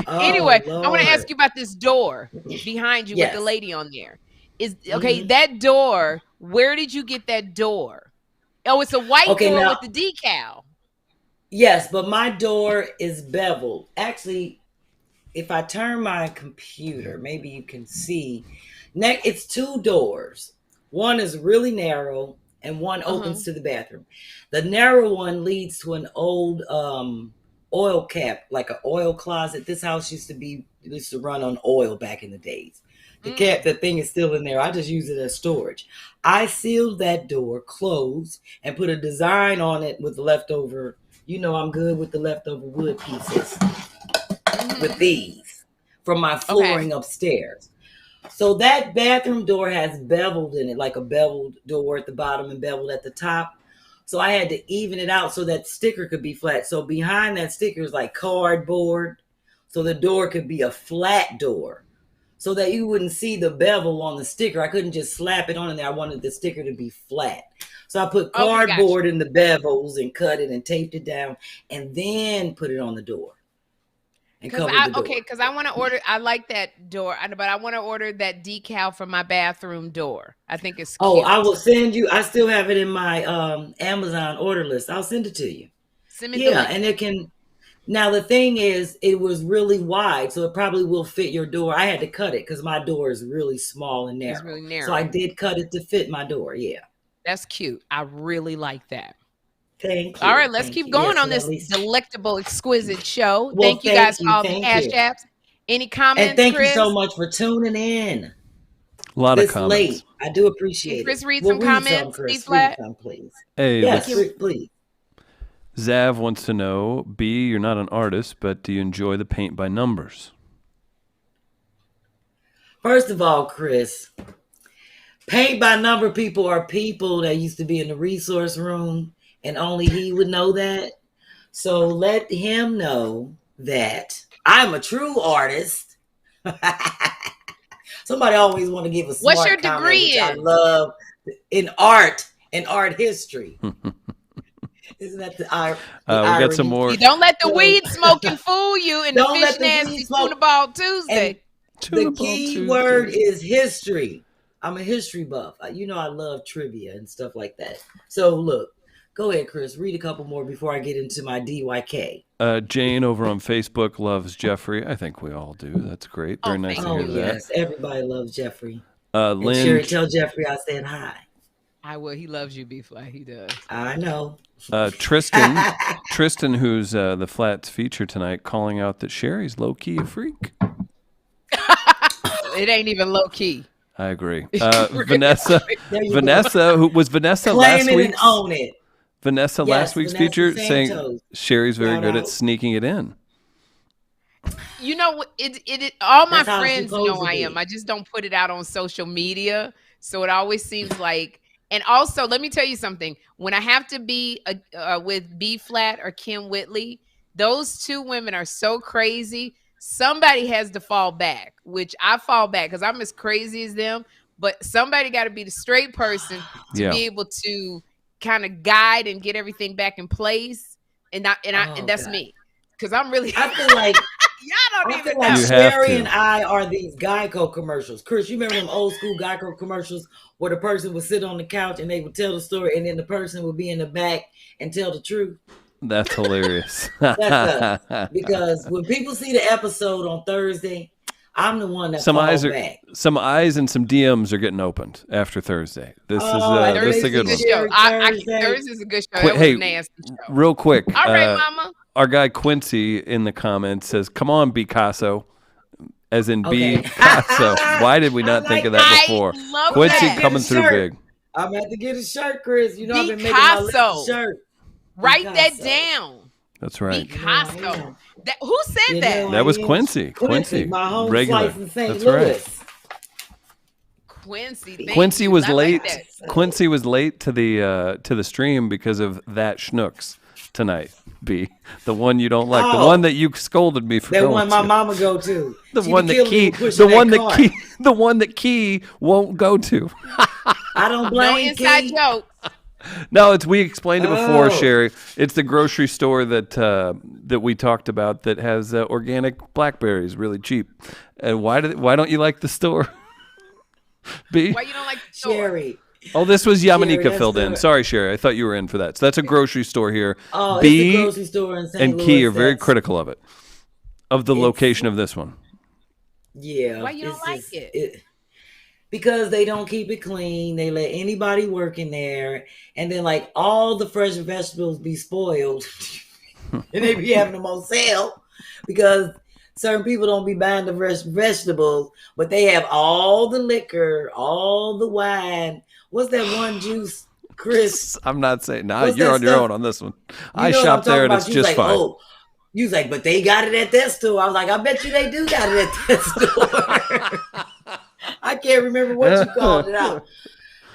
Anyway, Lord. I want to ask you about this door behind you with the lady on there. That door, where did you get that door? Oh, it's a white door with the decal. Yes, but my door is beveled. Actually, if I turn my computer, maybe you can see. It's 2 doors. One is really narrow and one opens to the bathroom. The narrow one leads to an old oil cap, like an oil closet. This house used to run on oil back in the days. The thing is still in there. I just use it as storage. I sealed that door closed and put a design on it with leftover. I'm good with the leftover wood pieces with these from my flooring upstairs. So that bathroom door has beveled in it, like a beveled door at the bottom and beveled at the top. So I had to even it out so that sticker could be flat. So behind that sticker is like cardboard. So the door could be a flat door so that you wouldn't see the bevel on the sticker. I couldn't just slap it on there. I wanted the sticker to be flat. So I put cardboard in the bevels and cut it and taped it down and then put it on the door. Because I want to order. I like that door, but I want to order that decal for my bathroom door. I think it's cute. I will send you. I still have it in my Amazon order list. I'll send it to you. Send me the link. And Now the thing is, it was really wide, so it probably will fit your door. I had to cut it because my door is really small and narrow. It's really narrow. So I did cut it to fit my door. Yeah. That's cute. I really like that. Thank you. All right, let's Thank keep you. going Yes, on this at least- delectable, exquisite show. Well, thank you guys thank for all you, the thank cash you. apps. Any comments, And thank Chris? you so much for tuning in. A lot of This comments. late. I do Can appreciate Chris it. read Well, some read comments? some, Chris. B-Phlat? Read some, please. Hey, Yes, this- please. Zav wants to know, B, you're not an artist, but do you enjoy the paint by numbers? First of all, Chris, paint by number people are people that used to be in the resource room, and only he would know that. So let him know that I'm a true artist. Somebody always want to give a smart What's your comment, degree which I in? love, in art history. Isn't that the We got some irony? more. You don't let the So- weed smoking fool you in the Don't let fish the nasty weed smoke- tuna ball Tuesday. And the Tunable key Tuesday. word is history. I'm a history buff. You know I love trivia and stuff like that. So look, go ahead, Chris. Read a couple more before I get into my DYK. Jane over on Facebook loves Jeffrey. I think we all do. That's great. Very nice to Oh hear yes, everybody loves Jeffrey. that. And Sherri, Lynn, tell Jeffrey I said hi. I will. He loves you, B-Flat. He does. I know. Tristan, who's the Flats feature tonight, calling out that Sherry's low key a freak. It ain't even low key. I agree. Vanessa, There you Vanessa, who was Vanessa Claim last it week? and own it. Vanessa Yes, last week's Vanessa feature saying Santos. Sherry's very Shout good at out. sneaking it in. You know, it all my That's how it's friends supposed know to I be. am. I just don't put it out on social media. So it always seems like, and also let me tell you something. When I have to be with B-Flat or Kym Whitley, those two women are so crazy. Somebody has to fall back, which I fall back because I'm as crazy as them. But somebody got to be the straight person to Yeah. be able to kind of guide and get everything back in place. And that's God. me, because I'm really. I feel like Y'all don't I even feel know. like You have Sherri to. and I are these Geico commercials. Chris, you remember them old school Geico commercials where the person would sit on the couch and they would tell the story, and then the person would be in the back and tell the truth? That's hilarious. That's us. Because when people see the episode on Thursday, I'm the one that some falls eyes back. and some DMs are getting opened after Thursday. This Oh, is and this is a good one. Thursday's show. Thursday. Thursday's a good show. Quick- That was hey, a nasty show. Real quick, All right, Mama. our guy Quincy in the comments says, "Come on, Picasso," as in Okay. Picasso. Why did we not I think of like that I before? love Quincy that. coming through Shirt. big. I'm going to have to get a shirt, Chris. You know I've been making my Picasso. list of shirt. Write that Picasso. down. That's right. Picasso. Yeah. Who said You that? know, That was I am Quincy. Quincy, my home regular. slice in St. That's Louis. right. Quincy. Thank Quincy you. was I like late. that. Quincy was late to the stream because of that schnooks tonight. B, the one you don't like, the Oh. one that you scolded me for That going one my to. mama go to. The She one be that killing me Key, with pushing the one that cart. Key, the one that Key won't go to. I don't No blame inside Key. joke. No, it's we explained it before, Oh. Sherry. It's the grocery store that we talked about that has organic blackberries, really cheap. And why don't you like the store? B. Why you don't like the store? Sherry. Oh, this was Sherry, Yamanika that's filled in. the- Sorry, Sherry. I thought you were in for that. So that's a grocery store here. Oh, B it's a grocery store in St. and Louis. Key are very that's- critical of it, of the It's- location of this one. Yeah. Why you don't it's like just- it? Because they don't keep it clean. They let anybody work in there. And then, like, all the fresh vegetables be spoiled. And they be having them on sale because certain people don't be buying the fresh vegetables, but they have all the liquor, all the wine. What's that one juice, Chris? I'm not saying, nah, What's you're that on your stuff? own on this one. You I know what shop I'm talking there and about? it's You was just like, fine. oh, you was like, but they got it at that store. I was like, I bet you they do got it at that store. I can't remember what you called it out.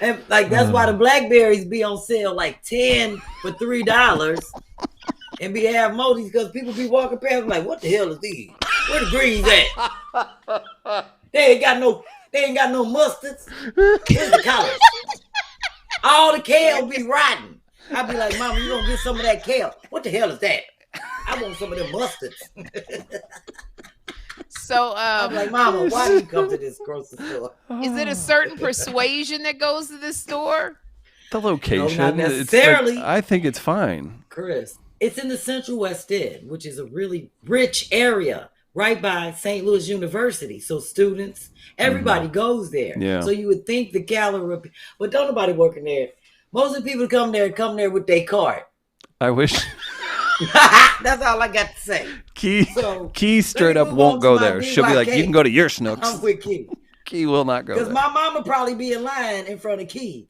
And like that's why the blackberries be on sale like 10 for $3 and be half moldies because people be walking past like, what the hell is these? Where the greens at? They ain't got no mustards. Where's the collards? All the kale be rotten. I be like, Mama, you gonna get some of that kale? What the hell is that? I want some of them mustards. So, I'm like, Mama, why do you come to this grocery store? is it a certain persuasion that goes to this store? The location. No, not it's like- necessarily. I think it's fine. Chris, It's in the Central West End, which is a really rich area right by St. Louis University. So students, everybody goes there. Yeah. So you would think the calorie, but don't nobody working there. Most of the people come there with their card. I wish That's all I got to say. Key straight up won't go there. She'll be like, you can go to your Snooks. I'm with Key. Key will not go there. Because my mama probably be in line in front of Key.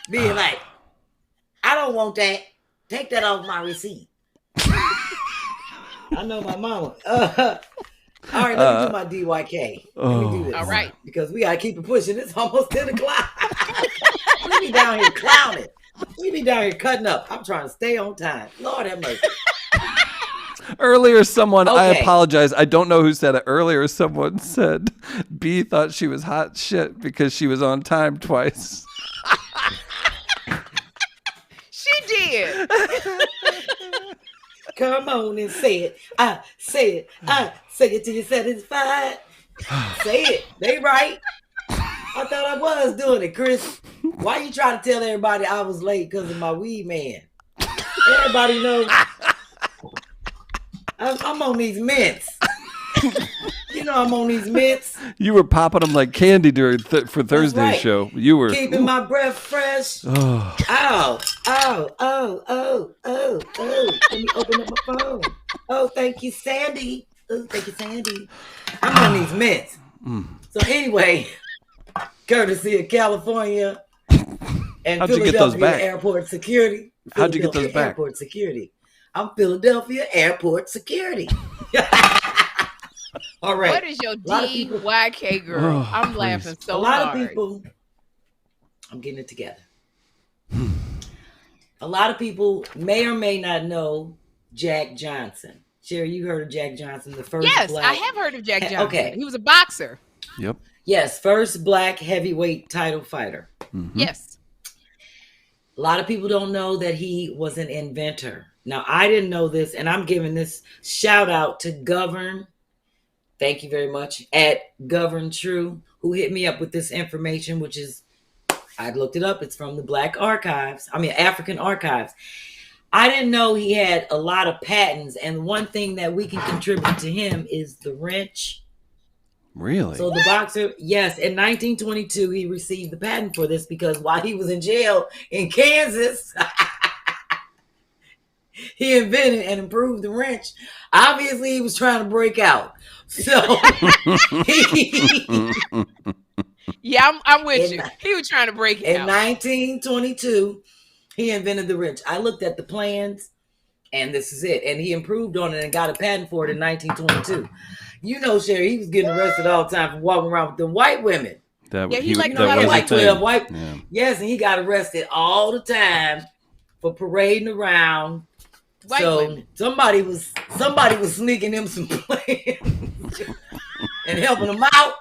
Being like, I don't want that. Take that off my receipt. I know my mama. All right, let me do my DYK. Let me do this. All right. Because we got to keep it pushing. It's almost 10 o'clock. We be down here clowning. We be down here cutting up. I'm trying to stay on time. Lord have mercy. Earlier, someone, I apologize. I don't know who said it. Earlier, someone said B thought she was hot shit because she was on time twice. She did. Come on and say it. I say it. I say it till you're satisfied. Say it. They right. I thought I was doing it, Chris. Why you trying to tell everybody I was late because of my weed man? Everybody knows I'm on these mints. You know I'm on these mints. You were popping them like candy during for Thursday's show. You were keeping my breath fresh. Oh. Ow. Let me open up my phone. Oh, thank you, Sandy. Oh, thank you, Sandy. I'm on these mints. So anyway, courtesy of California and How'd you get those back? Airport security. How'd you get those back? Airport security. I'm Philadelphia Airport security. All right. What is your DYK, girl? I'm laughing so hard. A lot of people, I'm getting it together. A lot of people may or may not know Jack Johnson. Sherri, you heard of Jack Johnson, the first Yes, black... I have heard of Jack Johnson. Okay. He was a boxer. Yep. Yes, first black heavyweight title fighter. Mm-hmm. Yes. A lot of people don't know that he was an inventor. Now, I didn't know this, and I'm giving this shout out to Govern. Thank you very much. At Govern True, who hit me up with this information, which is, I looked it up. It's from the African Archives. I didn't know he had a lot of patents, and one thing that we can contribute to him is the wrench. Really? So the boxer, yes, in 1922, he received the patent for this because while he was in jail in Kansas, he invented and improved the wrench. Obviously, he was trying to break out. So, yeah, I'm with you. He was trying to break it out. In 1922, he invented the wrench. I looked at the plans, and this is it. And he improved on it and got a patent for it in 1922. You know, Sherri, he was getting arrested all the time for walking around with the white women. He liked like 12 white. Yeah. Yes, and he got arrested all the time for parading around. White women. somebody was sneaking him some plans and helping him out.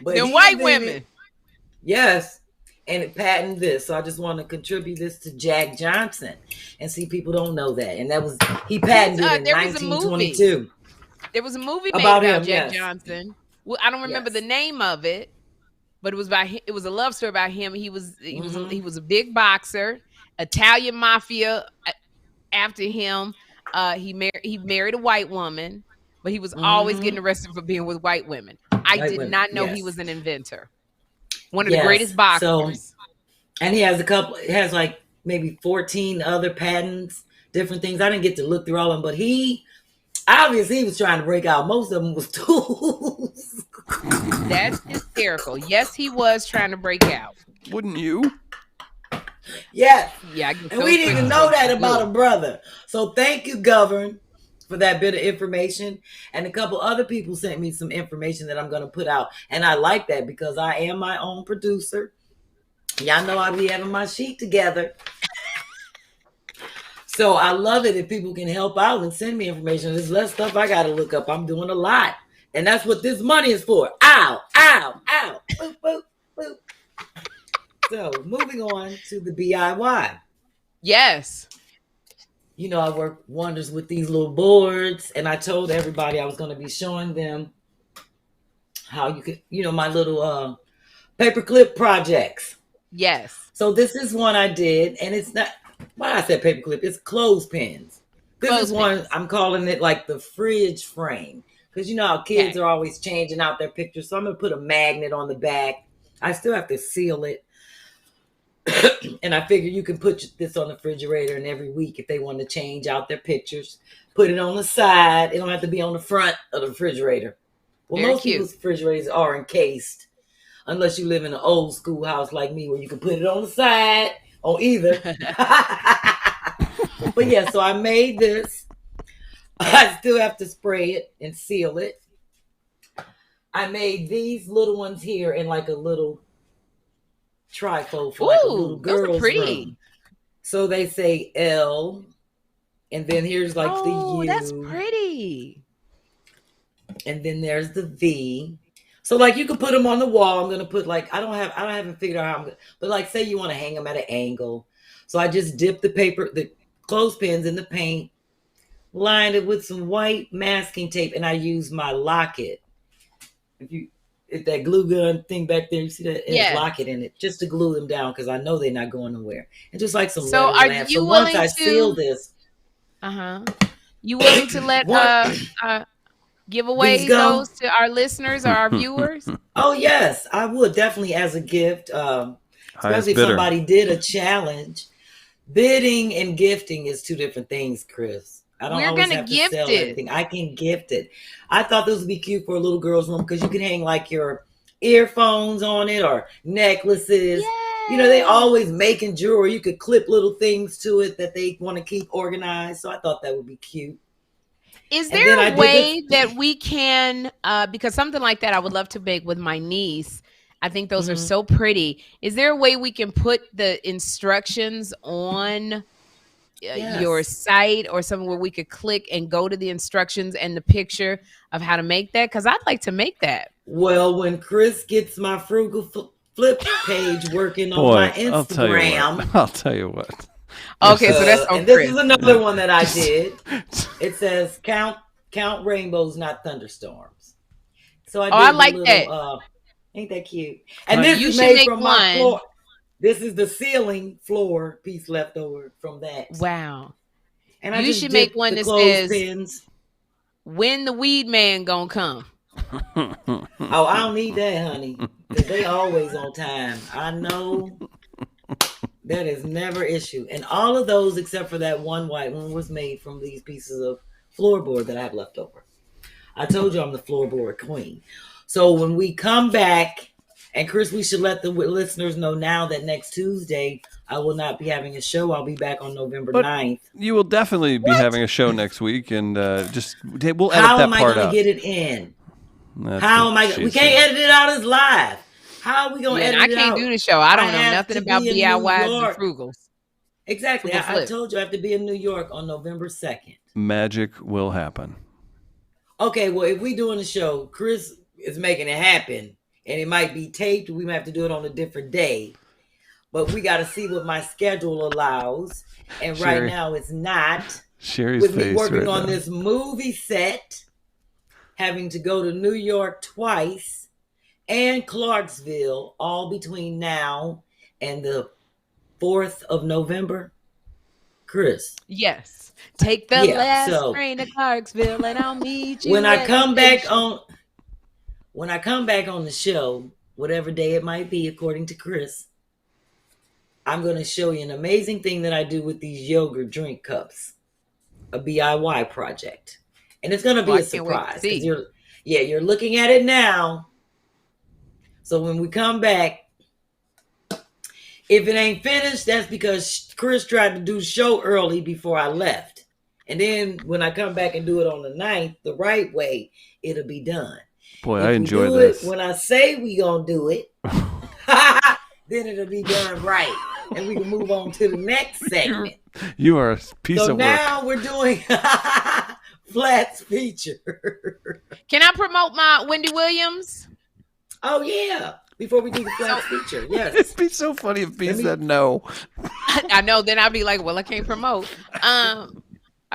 But the white women. Yes. And it patented this. So I just want to contribute this to Jack Johnson. And see, people don't know that. And he patented it in 1922. There was a movie made about Jack Johnson. Well, I don't remember the name of it, but it was a love story about him. He was a big boxer, Italian mafia. After him, he married a white woman, but he was always getting arrested for being with white women. I did not know he was an inventor. One of the greatest boxers. And he has like maybe 14 other patents, different things. I didn't get to look through all of them, but he was trying to break out. Most of them was tools. That's hysterical. Yes, he was trying to break out. Wouldn't you? Yes. Yeah. And we didn't even know that about a brother. So thank you, Govern, for that bit of information. And a couple other people sent me some information that I'm going to put out. And I like that because I am my own producer. Y'all know I'll be having my sheet together. So I love it if people can help out and send me information. There's less stuff I got to look up. I'm doing a lot. And that's what this money is for. Ow, ow, ow. Boop, boop, boop. So moving on to the DIY. Yes. You know, I work wonders with these little boards. And I told everybody I was going to be showing them how you could, my little paperclip projects. Yes. So this is one I did. And it's not... Why I said paperclip? It's clothespins. This is one Clothespins. I'm calling it like the fridge frame. Because you know how kids Okay. are always changing out their pictures. So I'm going to put a magnet on the back. I still have to seal it. And I figure you can put this on the refrigerator, and every week if they want to change out their pictures, put it on the side. It don't have to be on the front of the refrigerator. Well, Very most cute. people's refrigerators are encased, unless you live in an old school house like me where you can put it on the side on either. But yeah, so I made this. I still have to spray it and seal it. I made these little ones here in like a little trifold for like a little those are girl's pretty. room. So they say L, and then here's like the U. That's pretty. And then there's the V. So like you could put them on the wall. I'm gonna put like I haven't figured out how I'm gonna, but like say you want to hang them at an angle. So I just dip the clothespins in the paint, lined it with some white masking tape, and I use my locket. If that glue gun thing back there, you see that? It has locket in it, just to glue them down because I know they're not going nowhere. And just like some So letter are lamps. you So once willing I to seal this, you willing to let give away these go? those to our listeners or our viewers? Oh yes, I would definitely as a gift. Especially if somebody did a challenge. Bidding and gifting is two different things, Chris. I don't always have to sell anything. I can gift it. I thought this would be cute for a little girl's room because you can hang like your earphones on it or necklaces. Yay. You know, they always making jewelry. You could clip little things to it that they want to keep organized. So I thought that would be cute. Is there a way that we can, because something like that I would love to make with my niece. I think those are so pretty. Is there a way we can put the instructions on your site or somewhere where we could click and go to the instructions and the picture of how to make that? Because I'd like to make that. Well, when Chris gets my frugal flip page working on my Instagram. I'll tell you what. Okay, so that's on and this is another one that I did. It says count rainbows, not thunderstorms. So I like that. Ain't that cute? And this is made from my floor. This is the ceiling floor piece left over from that. Wow. And I should make one that says, when the weed man gonna come? Oh, I don't need that, honey. Because they always on time. I know that is never issue. And all of those, except for that one white one, was made from these pieces of floorboard that I have left over. I told you I'm the floorboard queen. So when we come back, and Chris, we should let the listeners know now that next Tuesday, I will not be having a show. I'll be back on November 9th. You will definitely be having a show next week, and we'll edit that part out. How am I going to get it in? How am I? We can't edit it out as live. How are we going to edit it out? I can't do the show. I don't know nothing about DIYs and frugals. Exactly. I told you I have to be in New York on November 2nd. Magic will happen. Okay, well, if we doing the show, Chris is making it happen, and it might be taped. We might have to do it on a different day, but we got to see what my schedule allows. And right now, it's not. Sherri's with me face working right on now. this movie set, having to go to New York twice, and Clarksville, all between now and the 4th of November. Chris. Yes. Take the last train to Clarksville and I'll meet you. When I come back on the show, whatever day it might be, according to Chris, I'm going to show you an amazing thing that I do with these yogurt drink cups, a DIY project. And it's going to be a surprise. You're looking at it now. So when we come back, if it ain't finished, that's because Chris tried to do the show early before I left. And then when I come back and do it on the 9th, the right way, it'll be done. Boy, I enjoy this. When I say we gonna do it, then it'll be done right. And we can move on to the next segment. You are a piece of work. So now we're doing Flat's feature. Can I promote my Wendy Williams? Oh, yeah. Before we do the Flat's feature, yes. It'd be so funny if B said no. I know. Then I'd be like, well, I can't promote. I'd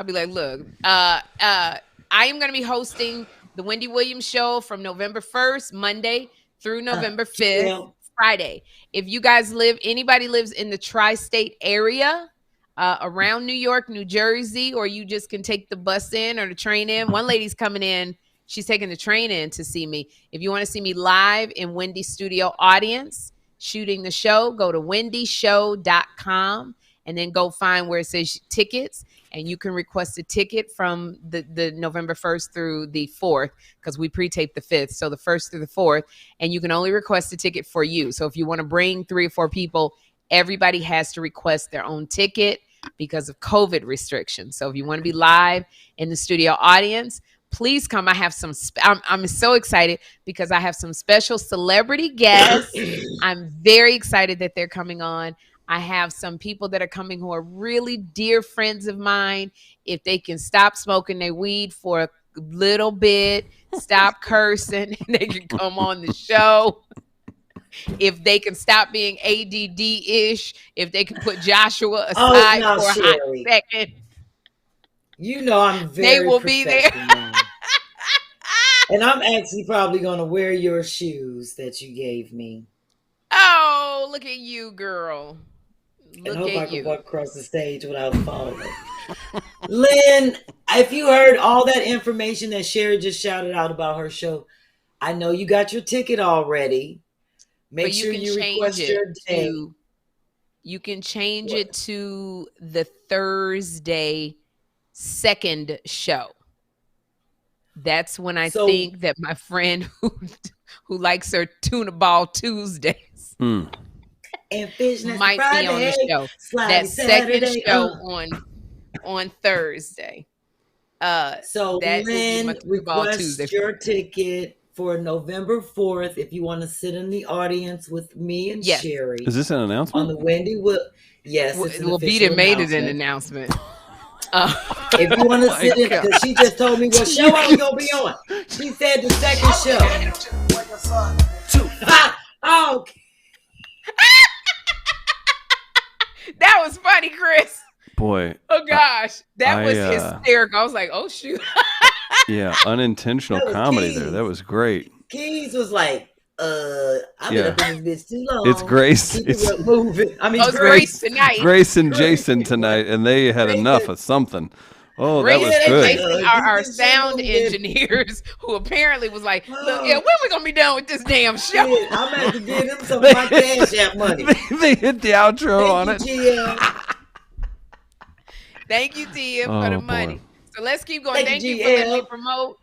be like, look, I am going to be hosting the Wendy Williams show from November 1st, Monday, through November 5th, Friday. If you guys anybody lives in the tri-state area, around New York, New Jersey, or you just can take the bus in or the train in. One lady's coming in. She's taking the train in to see me. If you want to see me live in Wendy's studio audience shooting the show, go to wendyshow.com and then go find where it says tickets. And you can request a ticket from the November 1st through the 4th, because we pre-tape the 5th. So the 1st through the 4th. And you can only request a ticket for you. So if you want to bring 3 or 4 people, everybody has to request their own ticket because of COVID restrictions. So if you want to be live in the studio audience, please come. I have some, I'm so excited because I have some special celebrity guests. I'm very excited that they're coming on. I have some people that are coming who are really dear friends of mine. If they can stop smoking their weed for a little bit, stop cursing, they can come on the show. If they can stop being ADD-ish, if they can put Joshua aside for a hot second. You know I'm very they will be there. And I'm actually probably going to wear your shoes that you gave me. Oh, look at you, girl. Look, and hope I can walk across the stage without falling. Lynn, if you heard all that information that Sherri just shouted out about her show, I know you got your ticket already. Make sure you request your day. You can change it to the Thursday second show. That's when I think that my friend who likes her tuna ball Tuesdays and fish might Friday, be on the show. That second show on Thursday. So that Lynn, request your ticket for November 4th if you want to sit in the audience with me and Sherri. Is this an announcement? On the Wendy Yes, well, Vita made it an announcement. If you want to sit in, because she just told me what show I was going to be on. She said the second show. Oh, that was funny, Chris. Boy. Oh, gosh. That was hysterical. I was like, oh, shoot. Yeah, unintentional comedy there. That was great. Keys was like, I've been up in this bitch too long. It's Grace. It's moving. I mean, it's Grace tonight. Grace and Jason tonight, and they had enough of something. Oh, Grace that was good. Jason are our sound engineers, who apparently was like, look, when we gonna be done with this damn show? I'm gonna have to give them some of my Cash App money. They hit the outro on it. Thank you, Tia, for the money. Boy. So let's keep going. Thank you for letting me promote.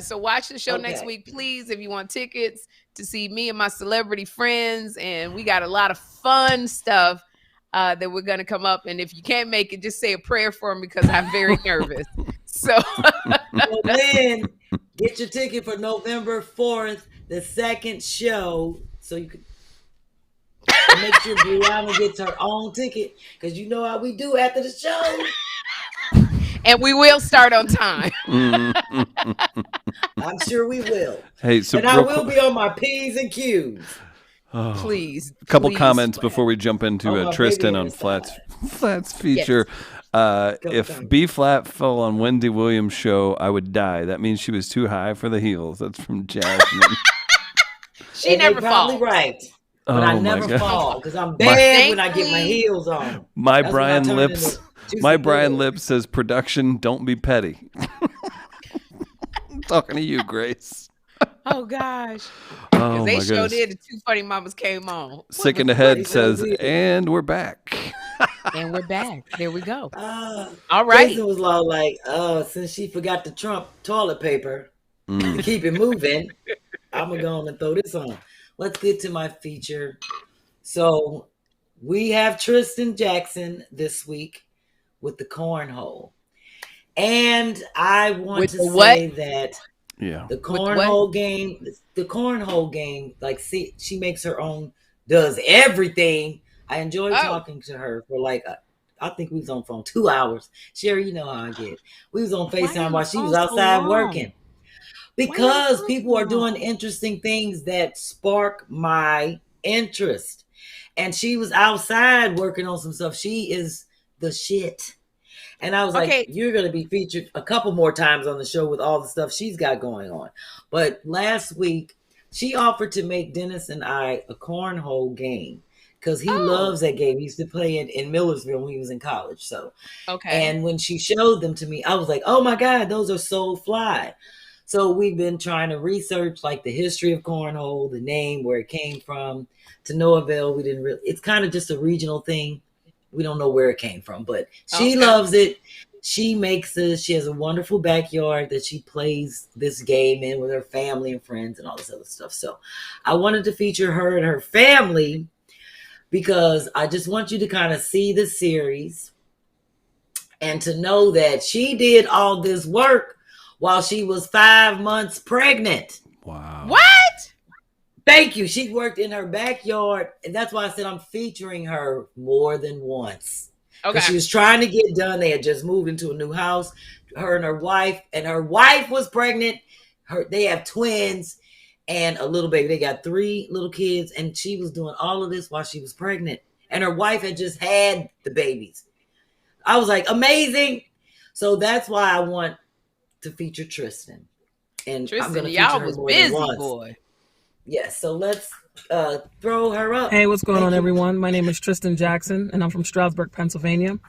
So watch the show next week, please, if you want tickets to see me and my celebrity friends. And we got a lot of fun stuff that we're going to come up. And if you can't make it, just say a prayer for me because I'm very nervous. So then get your ticket for November 4th, the second show, so you can make sure Brianna gets her own ticket, because you know how we do after the show. And we will start on time. I'm sure we will. Hey, so and I will be on my P's and Q's. Oh, please. A couple comments before we jump into Tristan on Flat's feature. Yes. If B-Phlat fell on Wendy Williams' show, I would die. That means she was too high for the heels. That's from Jasmine. She never falls. Probably right. But I never fall because I'm bad when I get my heels on. My Brian Lips says, production, don't be petty. I'm talking to you, Grace. Oh, gosh. Oh, they my showed goodness. it. The Two Funny Mamas came on. Sick in the Head says, and we're back. And we're back. There we go. All right. Jason was all like, since she forgot the Trump toilet paper to keep it moving, I'm going to go on and throw this on. Let's get to my feature. So we have Tristan Jackson this week with the cornhole. And I want to say that the cornhole game, like, see, she makes her own, does everything. I enjoyed talking to her for I think we was on phone 2 hours. Sherri, you know how I get. We was on FaceTime while she was outside working. Because people are doing interesting things that spark my interest. And she was outside working on some stuff. She is the shit. And I was like, you're going to be featured a couple more times on the show with all the stuff she's got going on. But last week, she offered to make Dennis and I a cornhole game. because he loves that game. He used to play it in Millersville when he was in college. So, and when she showed them to me, I was like, oh my God, those are so fly. So we've been trying to research like the history of cornhole, the name, where it came from. To no avail. We didn't really, it's kind of just a regional thing. We don't know where it came from, but she loves it. She makes this. She has a wonderful backyard that she plays this game in with her family and friends and all this other stuff. So I wanted to feature her and her family because I just want you to kind of see the series and to know that she did all this work while she was 5 months pregnant. Wow. What? Thank you. She worked in her backyard. And that's why I said I'm featuring her more than once. Okay. She was trying to get done. They had just moved into a new house. Her and her wife was pregnant. They have twins and a little baby. They got 3 little kids. And she was doing all of this while she was pregnant. And her wife had just had the babies. I was like, amazing. So that's why I want to feature Tristan. And I'm going to feature her more than once. Boy. Yes, so let's throw her up. Hey, what's going on, everyone? My name is Tristan Jackson, and I'm from Stroudsburg, Pennsylvania.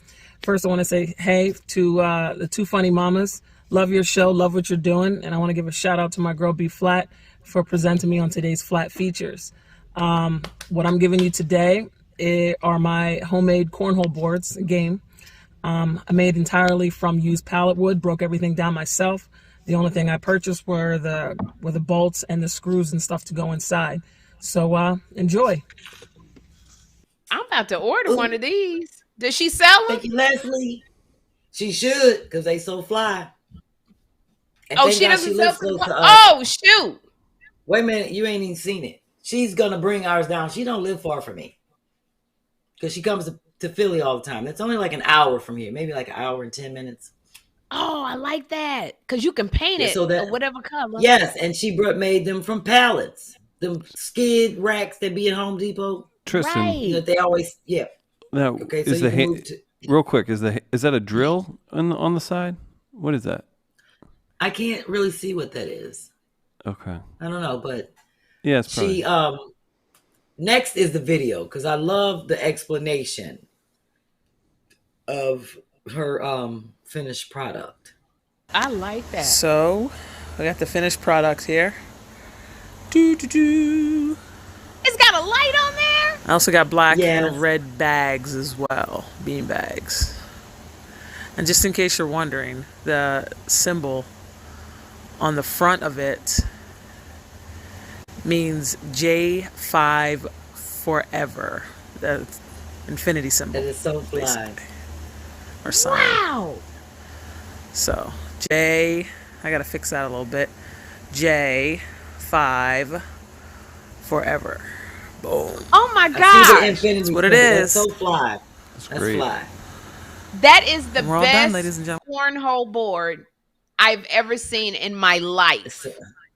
First, I want to say hey to the 2 funny mamas. Love your show, love what you're doing, and I want to give a shout out to my girl B-Phlat for presenting me on today's Flat Features. What I'm giving you today are my homemade cornhole boards game. I made entirely from used pallet wood, broke everything down myself. The only thing I purchased were the bolts and the screws and stuff to go inside. So enjoy. I'm about to order one of these. Does she sell them? Thank you, Leslie. She should, because they so fly. And she doesn't sell them. Oh, shoot. Wait a minute. You ain't even seen it. She's going to bring ours down. She don't live far from me. Because she comes to Philly all the time. It's only like an hour from here. Maybe like an hour and 10 minutes. Oh, I like that. Because you can paint it or whatever color. Yes, and she made them from pallets. Them skid racks that be at Home Depot. Tristan. Right. That they always, Now, okay, so is real quick, is that a drill on the side? What is that? I can't really see what that is. Okay. I don't know, but yeah, it's probably. She next is the video because I love the explanation of her finished product. I like that. So we got the finished product here. It's got a light on there. I also got black and red bags as well, bean bags. And just in case you're wondering, the symbol on the front of it means J5 forever. The infinity symbol. It is so fly. Or sign. Wow. So I gotta fix that a little bit. J5 forever. Boom. Oh my gosh. That's what it is. That's so fly. That's great. Fly. That is the best done, ladies and gentlemen. cornhole board I've ever seen in my life.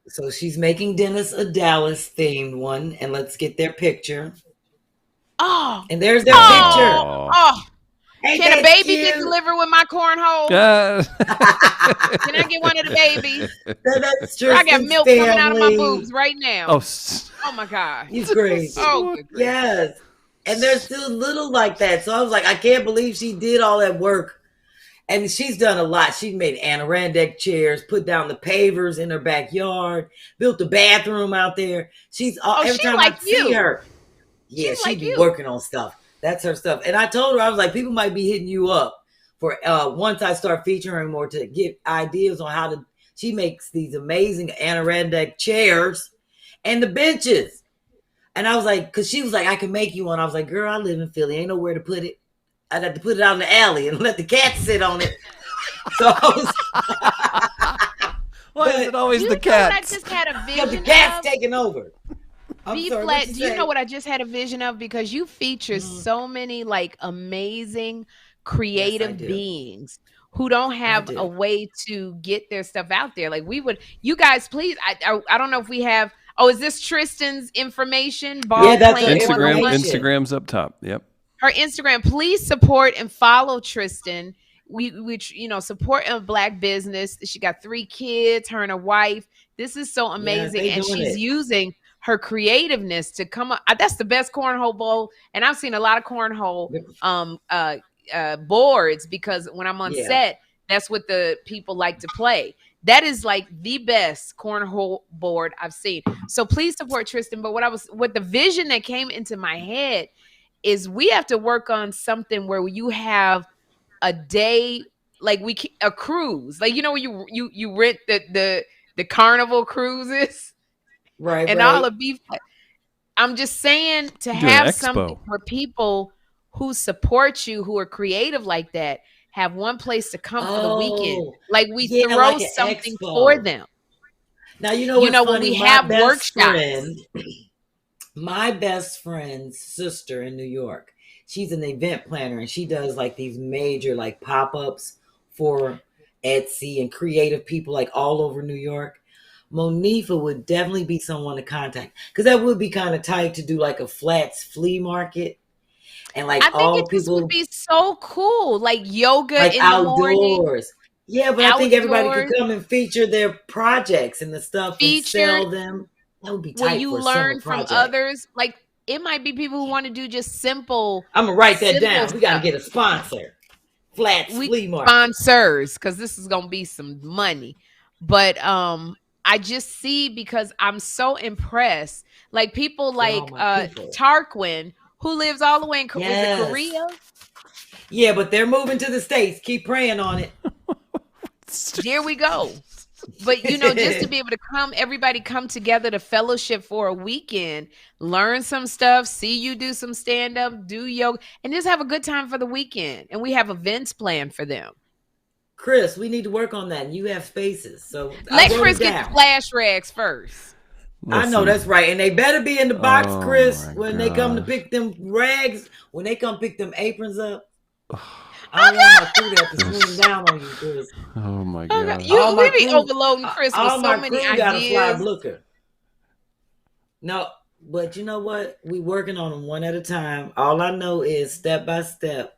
So she's making Dennis a Dallas themed one, and let's get their picture. Oh. And there's their picture. Oh. Can a baby get delivered with my cornhole? Can I get one of the babies? That's true. I got milk coming out of my boobs right now. Oh my God. He's great. Oh, yes. And they're still little like that. So I was like, I can't believe she did all that work. And she's done a lot. She made Adirondack chairs, put down the pavers in her backyard, built the bathroom out there. Every time I see her, she'd be working on stuff. That's her stuff. And I told her, I was like, people might be hitting you up for once I start featuring more to get ideas on how to. She makes these amazing Adirondack chairs and the benches. And I was like, because she was like, I can make you one. I was like, girl, I live in Philly. Ain't nowhere to put it. I'd have to put it out in the alley and let the cat sit on it. So I was. Why is it always the cats? I just had a vision. The cat's taking over. B-Phlat, do you know what I just had a vision of? Because you feature so many like amazing creative beings who don't have a way to get their stuff out there. Like you guys, please. I don't know if we have. Oh, is this Tristan's information? That's Instagram's up top. Yep. Her Instagram. Please support and follow Tristan. We support a Black business. She got 3 kids. Her and her wife. This is so amazing, and she's using her creativeness to come up. That's the best cornhole bowl, and I've seen a lot of cornhole boards, because when I'm on set, that's what the people like to play. That is like the best cornhole board I've seen. So please support Tristan. But what the vision that came into my head is we have to work on something where you have a day, like a cruise, like, you know, you rent the carnival cruises, right? And all of B-Phlat. I'm just saying, to have something where people who support you, who are creative like that, have one place to come for the weekend. Like we throw like something for them. Now, you know what's funny? When we have workshops. My best friend's sister in New York, she's an event planner, and she does like these major like pop-ups for Etsy and creative people like all over New York. Monifa would definitely be someone to contact, because that would be kind of tight to do like a flats flea market. And like, I think people would be so cool, like yoga like in outdoors. The morning. Yeah, but I think everybody could come and feature their projects and the stuff and sell them. That would be tight. When you learn from others, like it might be people who want to do just simple. I'm gonna write that down. Stuff. We gotta get a sponsor. Flats flea market sponsors, because this is gonna be some money. But I just see, because I'm so impressed. Like people like Tarquin, who lives all the way in Korea. Yeah, but they're moving to the States. Keep praying on it. Here we go. But, you know, just to be able to everybody come together to fellowship for a weekend, learn some stuff, see you do some stand-up, do yoga, and just have a good time for the weekend. And we have events planned for them. Chris, we need to work on that. And you have spaces. So let Chris get the flash rags first. Listen. I know that's right. And they better be in the box, Chris, when they come to pick them rags, when they come pick them aprons up. I don't want my crew to swing down on you, Chris. Oh my God. We be overloading Chris with so many ideas. Got a fly blooker. No, but you know what? We working on them one at a time. All I know is step by step.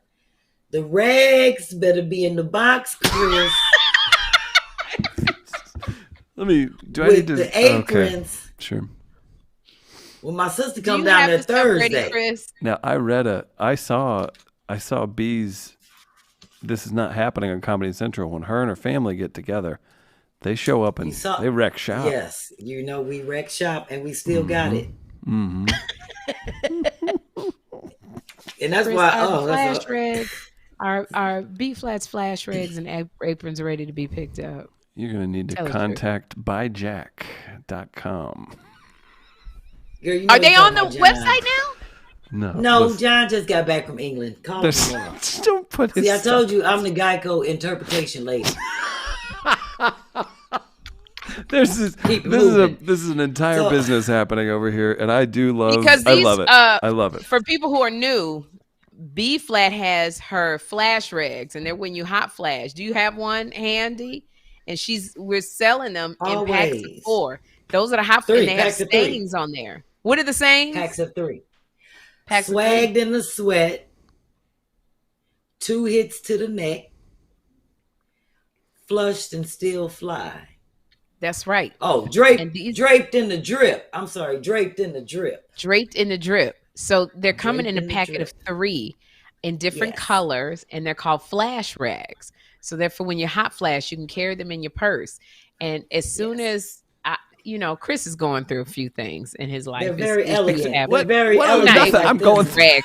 The rags better be in the box, Chris. I need to the aprons. Okay. Sure. Well, my sister come down there Thursday. Ready, now I saw B's. This is not happening on Comedy Central. When her and her family get together, they show up and they wreck shop. Yes, you know, we wreck shop and we still got it. Mm-hmm. And that's Chris, why our B-Flat's flash rags and aprons are ready to be picked up. You're going to need to contact byjack.com. Girl, you know are they on the website now? No, John just got back from England. Call him tomorrow. Don't put his I told you I'm the Geico interpretation lady. This is an entire business happening over here, and I love it. I love it. For people who are new, B-Phlat has her flash rags, and they're when you hot flash. Do you have one handy? And we're selling them in packs of 4. Those are the hot, and they have stains on there. What are the sayings? Packs of 3. Swagged in the sweat, 2 hits to the neck, flushed and still fly. That's right. Oh, draped in the drip. I'm sorry, draped in the drip. Draped in the drip. So they're coming in a packet of 3 in different colors, and they're called flash rags. So therefore, when you hot flash, you can carry them in your purse. And as soon as Chris is going through a few things in his life. They're very elegant. They're very elegant. I'm going through.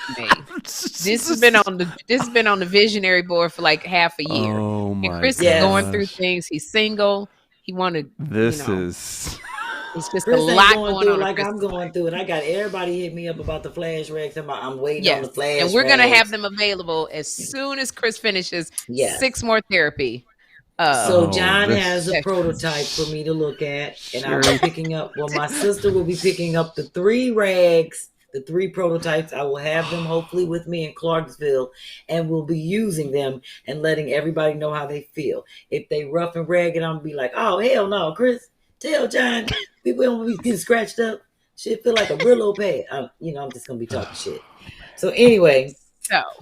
This has been on the visionary board for like half a year. Oh my! And Chris is going through things. He's single. He wanted. It's just a lot going on. Like I'm going through it. I got everybody hit me up about the flash rags. I'm waiting on the flash. And we're gonna have them available as soon as Chris finishes 6 more therapy. So John has a prototype for me to look at, and I'll be picking up. Well, my sister will be picking up the 3 rags, the 3 prototypes. I will have them hopefully with me in Clarksville, and we'll be using them and letting everybody know how they feel. If they rough and ragged, I'm gonna be like, "Oh hell no, Chris! Tell John people don't be getting scratched up. Shit feel like a Brillo pad." I'm just gonna be talking shit. So anyway,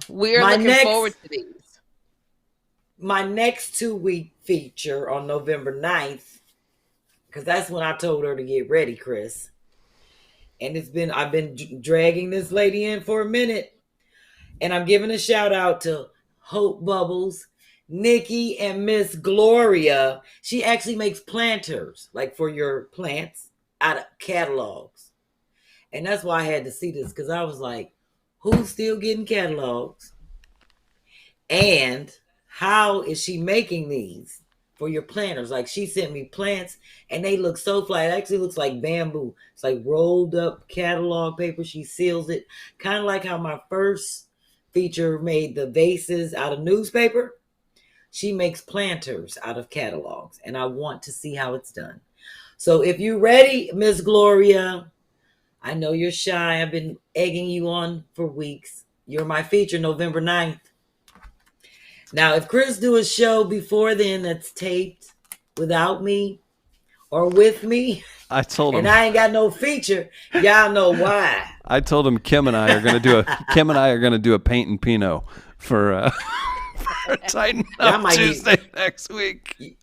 we're looking forward to these. My next 2-week feature on November 9th, because that's when I told her to get ready, Chris, and I've been dragging this lady in for a minute, and I'm giving a shout out to Hope Bubbles, Nikki, and Miss Gloria. She actually makes planters, like for your plants, out of catalogs. And that's why I had to see this, because I was like, who's still getting catalogs? And how is she making these for your planters? Like, she sent me plants, and they look so flat. It actually looks like bamboo. It's like rolled up catalog paper. She seals it, kind of like how my first feature made the vases out of newspaper. She makes planters out of catalogs, and I want to see how it's done. So if you're ready, Miss Gloria, I know you're shy. I've been egging you on for weeks. You're my feature November 9th. Now, if Chris do a show before then that's taped without me or with me, I told him, and I ain't got no feature, y'all know why. I told him Kym and I are going to do a paint and Pinot for Tighten Up Tuesday next week.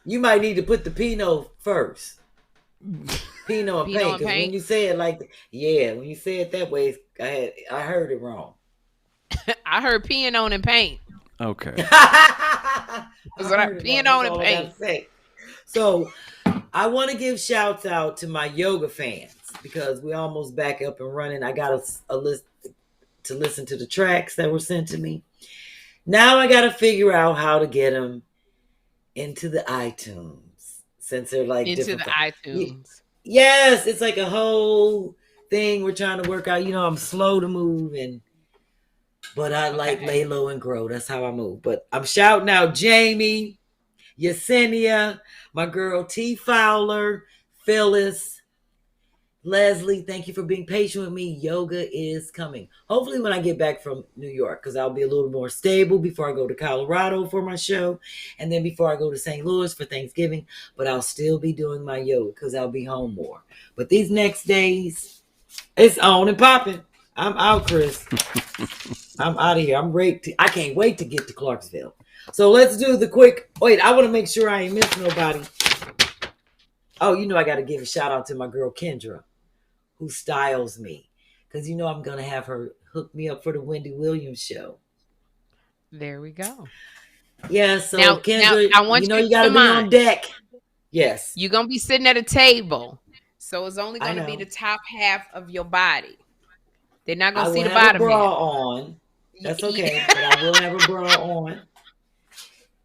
You might need to put the Pinot first. Pinot and paint. Because when you say it like, when you say it that way, I heard it wrong. I heard peeing on and paint. Okay. That's what I'm peeing on and paint. So I want to give shouts out to my yoga fans, because we almost back up and running. I got a list to listen to the tracks that were sent to me. Now I got to figure out how to get them into the iTunes, since they're like into the iTunes. Yes, it's like a whole thing we're trying to work out. You know, I'm slow to move, but I like lay low and grow. That's how I move. But I'm shouting out Jamie, Yesenia, my girl T. Fowler, Phyllis, Leslie. Thank you for being patient with me. Yoga is coming. Hopefully when I get back from New York, because I'll be a little more stable before I go to Colorado for my show, and then before I go to St. Louis for Thanksgiving. But I'll still be doing my yoga because I'll be home more. But these next days, it's on and popping. I'm out, Chris. I'm out of here. I can't wait to get to Clarksville. So let's do the quick. Wait, I want to make sure I ain't miss nobody. Oh, I got to give a shout out to my girl Kendra, who styles me, because I'm going to have her hook me up for the Wendy Williams show. There we go. Yeah, so now, Kendra, I want you got to be on deck. Yes. You're going to be sitting at a table, so it's only going to be the top half of your body. They're not going to see the bottom. I will have a bra on. That's okay, but I will have a bra on.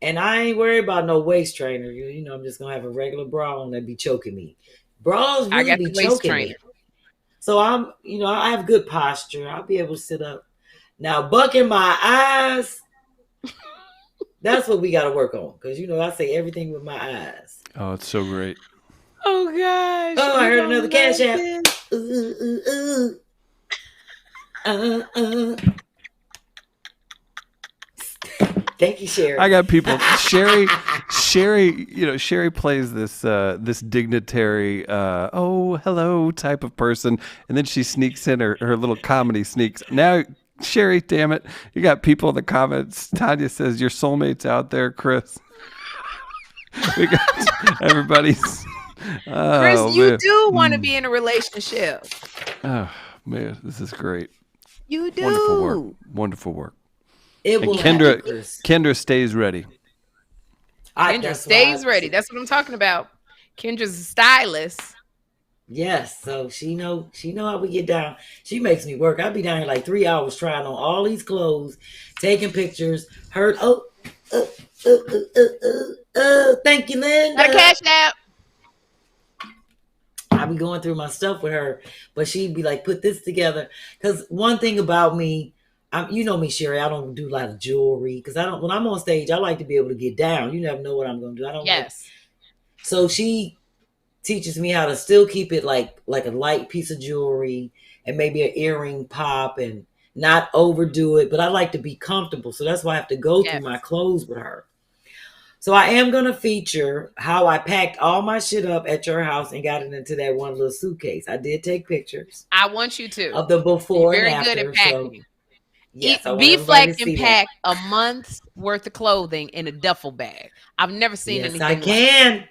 And I ain't worried about no waist trainer. I'm just going to have a regular bra on that be choking me. Bras really be choking me. So I have good posture. I'll be able to sit up. Now, bucking my eyes, that's what we got to work on. Because, I say everything with my eyes. Oh, it's so great. Oh, gosh. Oh, I heard another cash app. Ooh. Thank you, Sherri. I got people. Sherri, Sherri plays this dignitary, hello type of person, and then she sneaks in her little comedy sneaks. Now, Sherri, damn it, you got people in the comments. Tanya says your soulmate's out there, Chris. We got everybody's. Chris, you do want to be in a relationship. Oh man, this is great. You do. Wonderful work. It will. Kendra stays ready. Kendra stays ready. That's what I'm talking about. Kendra's a stylist. Yes, so she know how we get down. She makes me work. I'll be down here like 3 hours trying on all these clothes, taking pictures. Thank you, Linda. A cash app. I'll be going through my stuff with her, but she'd be like, put this together. Because one thing about me, you know me, Sherri, I don't do a lot of jewelry. Because when I'm on stage, I like to be able to get down. You never know what I'm going to do. I don't. Yes. So she teaches me how to still keep it like a light piece of jewelry and maybe an earring pop and not overdo it. But I like to be comfortable. So that's why I have to go through my clothes with her. So I am going to feature how I packed all my shit up at your house and got it into that one little suitcase. I did take pictures. I want you to. Of the before and after. Very good at packing. Yes, B-Phlat can pack a month's worth of clothing in a duffel bag. I've never seen anything I can.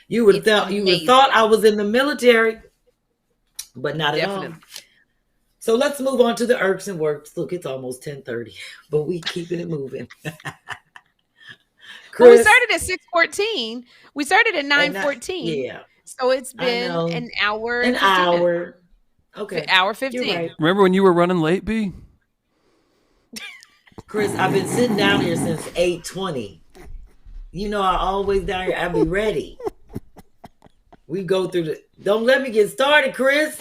You would thought I was in the military. but not at all. Definitely. So let's move on to the irks and works. Look, it's almost 10:30, but we keeping it moving. Well, we Chris, started at 6:14. We started at 9:14. yeah, So it's I been know. an hour. An 15 minutes. hour. Okay, Hour 15. You're right. Remember when you were running late, B? Chris, I've been sitting down here since 8:20. You know, I always down here. I be ready. We go through the. Don't let me get started, Chris.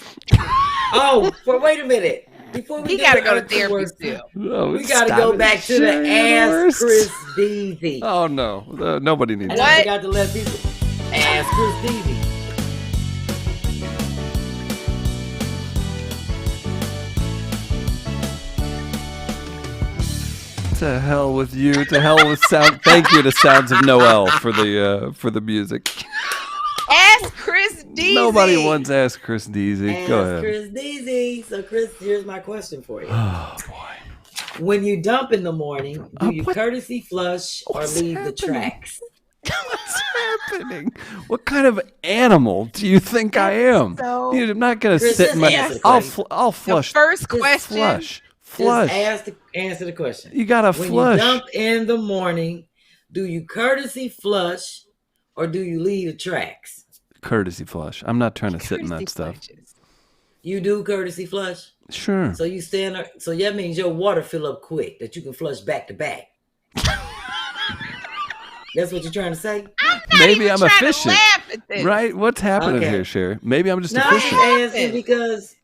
Wait a minute. Before we He do got to the go to irks and therapy works, still. Oh, we got to stop go it. back to the Sherry, you're Ask worst. Chris Deasy. Oh no, nobody needs And that. I forgot to let people Ask Chris Deasy. To hell with you. To hell with sound. Thank you to Sounds of Noel for the music. Ask Chris Deasy. Nobody wants to ask Chris Deasy. Ask Go ahead. Chris Deasy. So, Chris, here's my question for you. Oh boy. When you dump in the morning, do you what- courtesy flush or What's leave the happening? tracks? What's happening? What kind of animal do you think I am? So- Dude, I'm not gonna Chris, sit in just my. answer the I'll question. I'll The flush. first question. Flush. Just answer the question. You gotta When flush. you dump in the morning, do you courtesy flush or do you leave the tracks? Courtesy flush. I'm not trying to sit in that Courtesy stuff. flushes. You do courtesy flush? Sure. So you stand there, so that means your water fill up quick that you can flush back to back. That's what you're trying to say? Maybe even I'm trying to efficient. laugh at this. Right? What's happening Okay. here, Sherry? Maybe I'm just No, I'm just efficient. asking because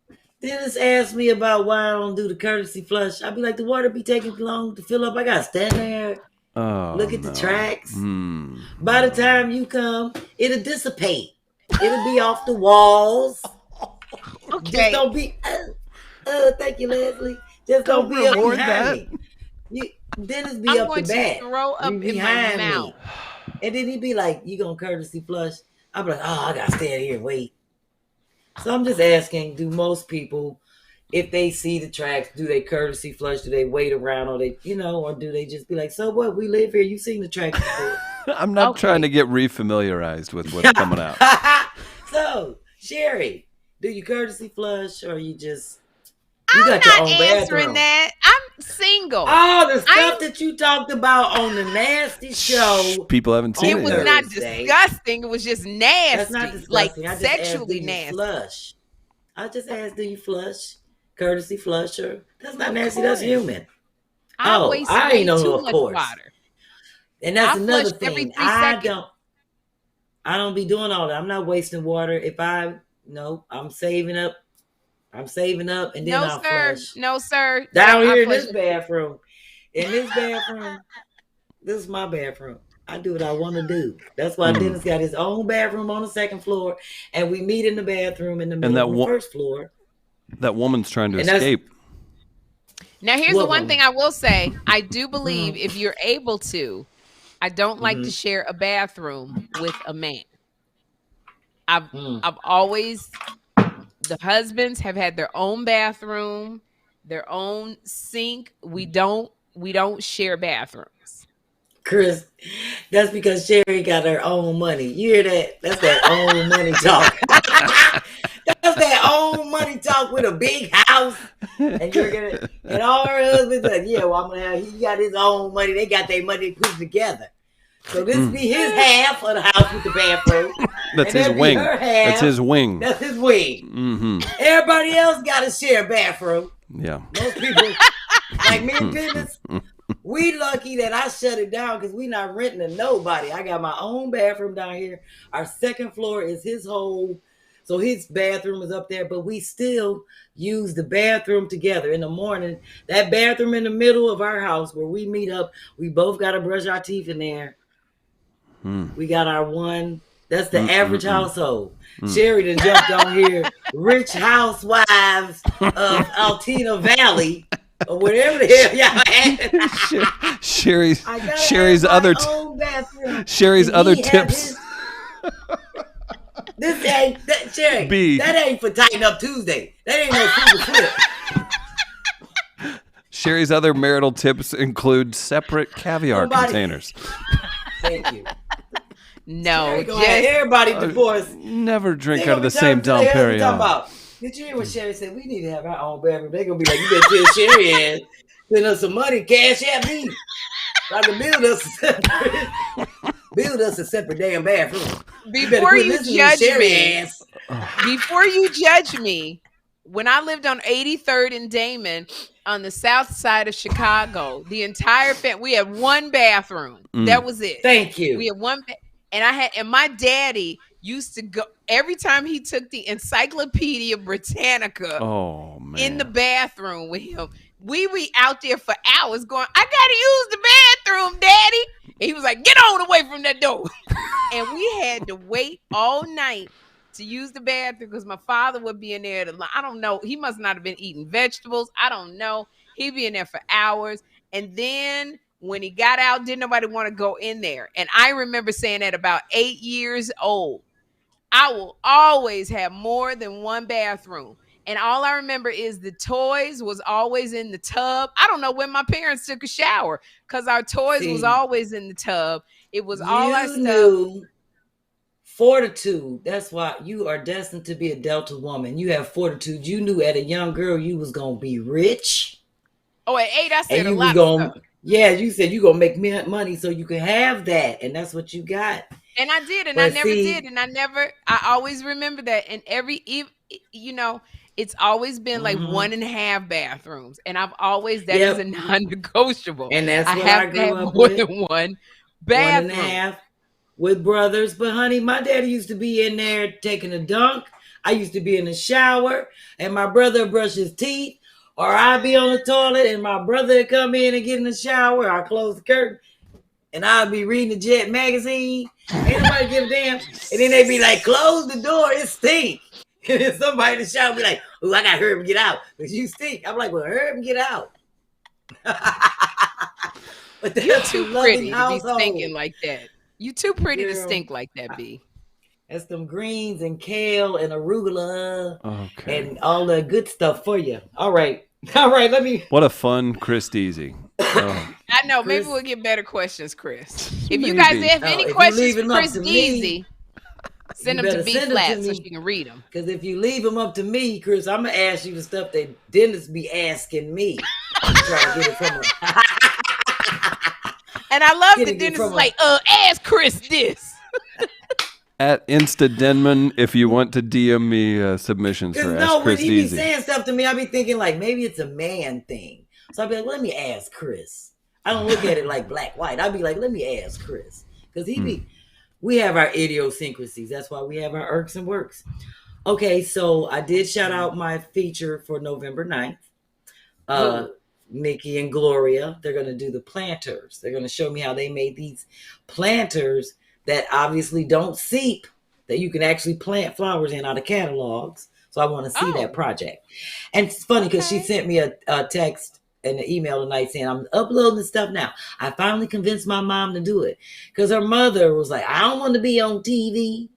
Dennis asked me about why I don't do the courtesy flush. I'd be like, the water be taking long to fill up. I gotta stand there, Oh, look at the no. tracks. Hmm. By the time you come, it'll dissipate. It'll be off the walls. Just Okay. don't be. Thank you, Leslie. Just don't be up reward behind that. me. Dennis be I'm up going the to back. throw up You in my behind me. mouth. And then he'd be like, "You gonna courtesy flush?" I'd be like, "Oh, I gotta stand here and wait." So I'm just asking: do most people, if they see the tracks, do they courtesy flush? Do they wait around, or or do they just be like, "So what? We live here. You've seen the tracks before." I'm not Okay. trying to get refamiliarized with what's coming out. So, Sherry, do you courtesy flush or you just I'm got your not own answering bathroom? that. I'm single. All the stuff I'm- that you talked about on the nasty show. People haven't seen it it was yet. not Thursday. disgusting. It was just nasty. That's not disgusting. Like I just asked, sexually do you nasty. flush? I just asked, do you flush? Courtesy flusher. That's not Of nasty. That's course. human. I Oh, waste I way ain't know, too of much course. water. And that's I another flush every thing. 3 I seconds. don't be doing all that. I'm not wasting water. I'm saving up. I'm saving up and then No, I'll sir. flush. No, sir. Down I here in flush this bathroom. In this bathroom, this is my bathroom. I do what I want to do. That's why Dennis got his own bathroom on the second floor, and we meet in the bathroom in the middle that of the one- first floor. That woman's trying to And that's- escape. Now, here's What the one woman? thing I will say. I do believe if you're able to, I don't like to share a bathroom with a man. I've always, the husbands have had their own bathroom, their own sink. We don't share bathrooms. Chris, that's because Sherry got her own money. You hear that? That's that own money talk. That's that own money talk with a big house. And all her husbands like, yeah, well, I'm gonna have, he got his own money. They got their money put together. So this be his half of the house with the bathroom. That's and his that be wing. her half. That's his wing. That's his wing. Mm-hmm. Everybody else got to share a bathroom. Yeah. Most people, like me and Dennis, we lucky that I shut it down because we not renting to nobody. I got my own bathroom down here. Our second floor is his whole, so his bathroom is up there, but we still use the bathroom together in the morning. That bathroom in the middle of our house where we meet up, we both got to brush our teeth in there. We got our one. That's the average household. Sherry done jumped on here. Rich housewives of Altina Valley or whatever the hell y'all had. Sherry's I gotta Sherry's have my other own bathroom. Sherry's And other he have tips. his- This ain't that Sherry. B. That ain't for Tighten Up Tuesday. That ain't no super flip. Sherry's other marital tips include separate caviar Somebody- containers. Thank you. No, Sherry gonna have everybody divorced. Never drink They out of gonna the be same talking Dom to the hell we talking Perignon. about. Did you hear what Sherri said? We need to have our own bathroom. They're gonna be like, you better tell Sherri and send us some money, cash at me. So I can build us a separate damn bathroom. Before you judge me, when I lived on 83rd and Damon on the south side of Chicago, the entire family, we had one bathroom. That was it. Thank you. We had one, and my daddy used to go every time he took the Encyclopedia Britannica in the bathroom with him. We were out there for hours going, I gotta use the bathroom, Daddy. And he was like, get on away from that door. And we had to wait all night to use the bathroom because my father would be in there. I don't know. He must not have been eating vegetables. I don't know. He'd be in there for hours. And then when he got out, didn't nobody want to go in there. And I remember saying at about 8 years old, I will always have more than one bathroom. And all I remember is the toys was always in the tub. I don't know when my parents took a shower because our toys was always in the tub. It was all our stuff. Fortitude. That's why you are destined to be a Delta woman. You have fortitude. You knew at a young girl you was going to be rich. Oh, at 8, I said a lot of stuff. Yeah, you said you going to make money so you can have that. And that's what you got. And I did. And I never did. And I always remember that. And it's always been like 1.5 bathrooms. And I've always, that is a non-negotiable. And that's what I grew up more with. Than one bathroom. 1.5 with brothers. But honey, my daddy used to be in there taking a dunk. I used to be in the shower and my brother would brush his teeth, or I'd be on the toilet and my brother would come in and get in the shower. I close the curtain and I'd be reading the Jet magazine. Ain't nobody give a damn. And then they'd be like, close the door, it stink. And then somebody in the shower be like, oh, I gotta hurry up and get out because you stink. I'm like, well, hurry up and get out. But you're too pretty to be stinking like that. You too pretty to stink like that, B. That's them greens and kale and arugula and all the good stuff for you. All right. Let me. What a fun Chris Deasy. I know. Maybe we'll get better questions, Chris. If you guys have any questions for Chris Deasy, send them to B-Phlat so she can read them. Because if you leave them up to me, Chris, I'm going to ask you the stuff that dentists be asking me. I'm trying to get it from her. And I love the dentist is like, ask Chris this. At Insta Denman, if you want to DM me submissions for Ask Chris Deasy. When he be saying stuff to me, I be thinking like maybe it's a man thing. So I'll be like, let me ask Chris. I don't look at it like black, white. I'll be like, let me ask Chris. Because we have our idiosyncrasies. That's why we have our irks and works. Okay, so I did shout out my feature for November 9th. Nikki and Gloria, they're going to do the planters. They're going to show me how they made these planters that obviously don't seep, that you can actually plant flowers in out of catalogs. So I want to see that project. And it's funny because she sent me a text and an email tonight saying, I'm uploading the stuff now. I finally convinced my mom to do it because her mother was like, I don't want to be on TV.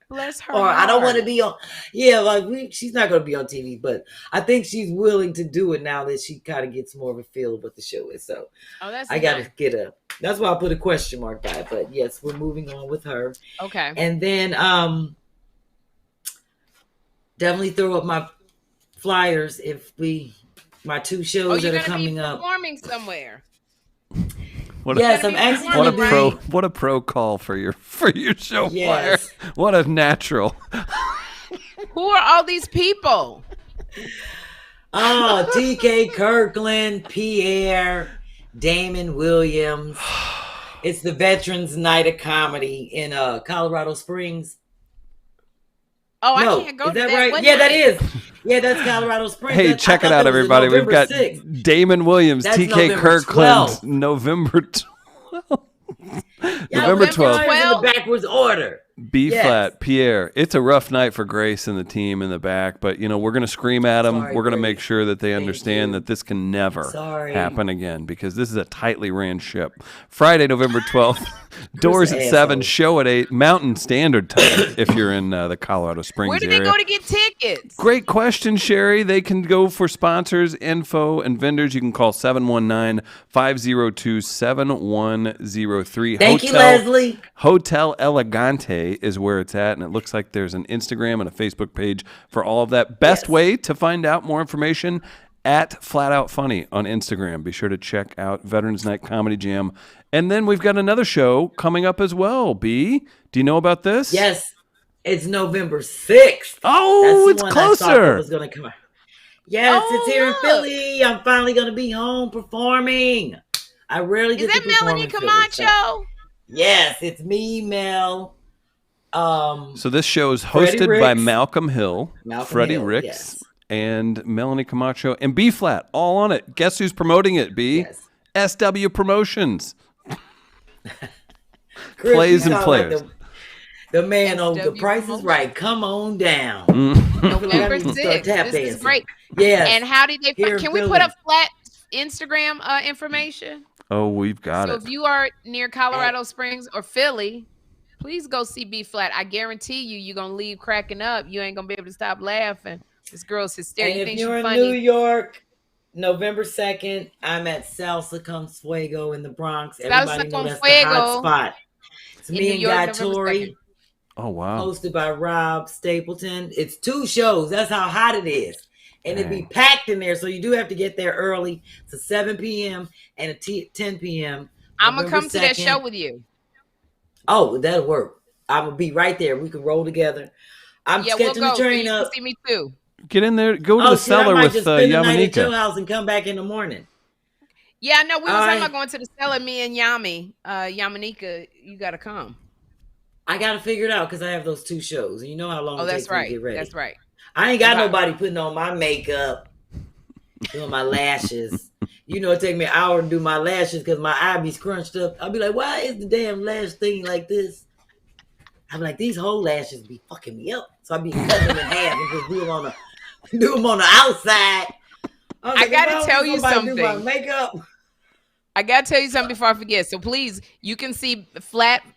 Bless her. Or I don't want to be on. Yeah, like she's not going to be on TV, but I think she's willing to do it now that she kind of gets more of a feel of what the show is. So I got to get a. That's why I put a question mark by it. But yes, we're moving on with her. Okay. And then definitely throw up my flyers my 2 shows that are coming up. Performing somewhere. What a pro call for your show flyer. What a natural. Who are all these people? Oh, TK Kirkland, Pierre, Damon Williams. It's the Veterans Night of Comedy in Colorado Springs. Oh, no. I can't go to that. Right? Yeah, that is. Yeah, that's Colorado Springs. Hey, check it out, everybody. We've got 6th. Damon Williams, TK November Kirkland, 12th. November 12th. November 12th. In the backwards order. B-Phlat, Pierre. It's a rough night for Grace and the team in the back, but we're going to scream at them. We're going to make sure that they understand that this can never happen again because this is a tightly ran ship. Friday, November 12th. Doors an at 7, asshole. show at 8, Mountain Standard Time if you're in the Colorado Springs Where do area. they go to get tickets? Great question, Sherry. They can go for sponsors, info, and vendors. You can call 719-502-7103. Thank you, Leslie. Hotel Elegante is where it's at, and it looks like there's an Instagram and a Facebook page for all of that. Best way to find out more information, at Flat Out Funny on Instagram. Be sure to check out Veterans Night Comedy Jam. And then we've got another show coming up as well, B. Do you know about this? Yes. It's November 6th. Oh, it's That's the one closer. I thought was going to come out. Yes, Oh, it's here in look. Philly. I'm finally going to be home performing. I rarely Is get that to perform Melanie in Philly, Camacho? so- Yes, it's me, Mel. So this show is Freddie hosted by Ricks. Malcolm Hill, Malcolm Freddie Hill, Ricks, yes. and Melanie Camacho, and B-Flat, all on it. Guess who's promoting it, B? Yes. SW Promotions. Chris, Plays you and sound like players. the man on SW The Price is Promotions. Right. Come on down. November I need to start 6th. tap This is dancing. great. Yes. And how did they? Here in Can we put Philly. up Flat Instagram information? Oh, we've got So it. if you are near Colorado Springs or Philly, please go see B-Flat. I guarantee you're gonna leave cracking up. You ain't gonna be able to stop laughing. This girl's hysterical. And You if think you're she's in funny? New York, November 2nd, I'm at Salsa Con Fuego in the Bronx. Everybody know Con that's the hot Fuego spot. It's in me New and York, Guy November Tori, 2nd. Oh, wow. hosted by Rob Stapleton. It's 2 shows. That's how hot it is. And it'd be Dang. packed in there, so you do have to get there early. It's a 7 p.m. and a 10 p.m. I'm gonna November come to that 2nd. show with you. Oh, that'll work. I'm going to be right there. We can roll together. I'm Yeah, we'll sketching go. the So train you can up. see me too. Get in there. Go to Oh, the shit, I cellar might with just spend the night at your Yamanika. house and come back in the morning. Yeah, I know. We was talking Alright. about going to the cellar. Me and Yamanika, you gotta come. I got to figure it out because I have those 2 shows. And you know how long Oh, it that's takes me to right. get ready. That's right. I ain't got Right. nobody putting on my makeup, doing my lashes. You know, it take me an hour to do my lashes because my eye be scrunched up. I'll be like, why is the damn lash thing like this? I'm like, these whole lashes be fucking me up. So I be cutting them in half and just do them on the outside. was I like, gotta if don't tell get you somebody to do my something. makeup. I gotta tell you something before I forget. So please, you can see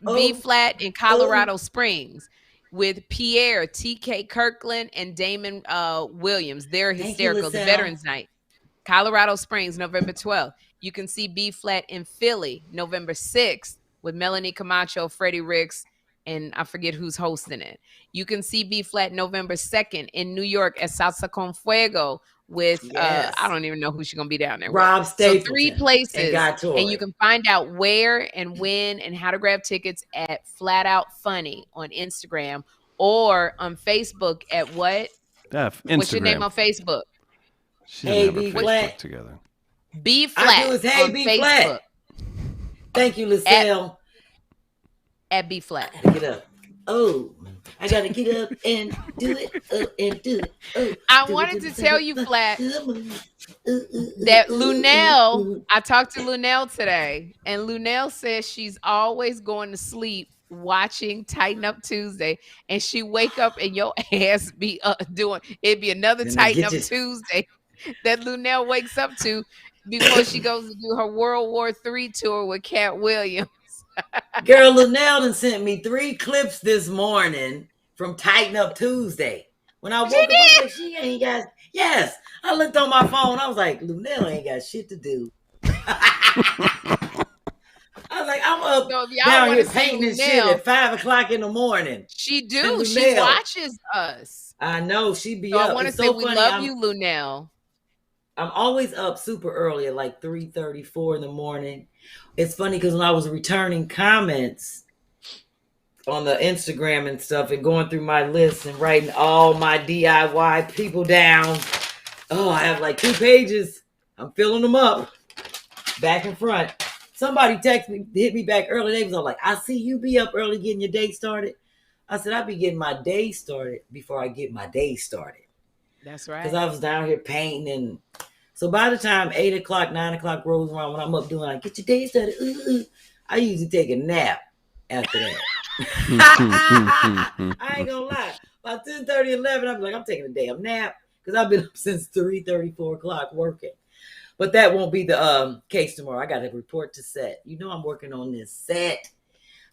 B-Flat in Colorado Springs with Pierre, T.K. Kirkland, and Damon Williams. They're Thank you, hysterical. The Lizelle. Veterans Night, Colorado Springs, November 12th. You can see B-Flat in Philly, November 6th, with Melanie Camacho, Freddie Ricks, and I forget who's hosting it. You can see B-Flat November 2nd in New York at Salsa Con Fuego with Yes. I don't even know who she's gonna be down there with. Rob So Stapleton 3 and places, Guy Tori. and you can find out where and when and how to grab tickets at Flat Out Funny on Instagram or on Facebook at what? Instagram. What's your name on Facebook? She didn't have her B-Flat. Facebook together. B-Flat I do is Hey on B-Flat. Facebook Thank you, Lizelle. at B-Flat. Get up. Oh, I gotta get up and do it. And do it. Oh, I do wanted it, to tell you, Flat, that that Lunel, I talked to Lunel today, and Lunel says she's always going to sleep watching Tighten Up Tuesday, and she wake up and your ass be doing, it'd be another Then they Tighten get Up you. Tuesday that Lunel wakes up to before she goes to do her World War III tour with Cat Williams. Girl, Linnell done sent me 3 clips this morning from Tighten Up Tuesday. When I woke up, I was like, she ain't got. Yes, I looked on my phone. I was like, Linnell ain't got shit to do. I was like, I'm up So if y'all down wanna here see painting this shit Linnell, at 5 o'clock in the morning. she do. And She Lunel. watches us. I know she be So up. I want to It's say so we funny. love you, Lunel. I'm always up super early at like 3:34 in the morning. It's funny because when I was returning comments on the Instagram and stuff and going through my list and writing all my DIY people down. Oh, I have like 2 pages. I'm filling them up back and front. Somebody texted me, hit me back early. They was all like, I see you be up early getting your day started. I said, I be getting my day started before I get my day started. That's right. Because I was down here painting. And so by the time 8 o'clock, 9 o'clock rolls around, when I'm up doing like, get your day started, I usually take a nap after that. I ain't gonna lie. By 10:30, 11, I'm like, I'm taking a damn nap because I've been up since 3:30, 4 o'clock working. But that won't be the case tomorrow. I got a report to set. You know I'm working on this set.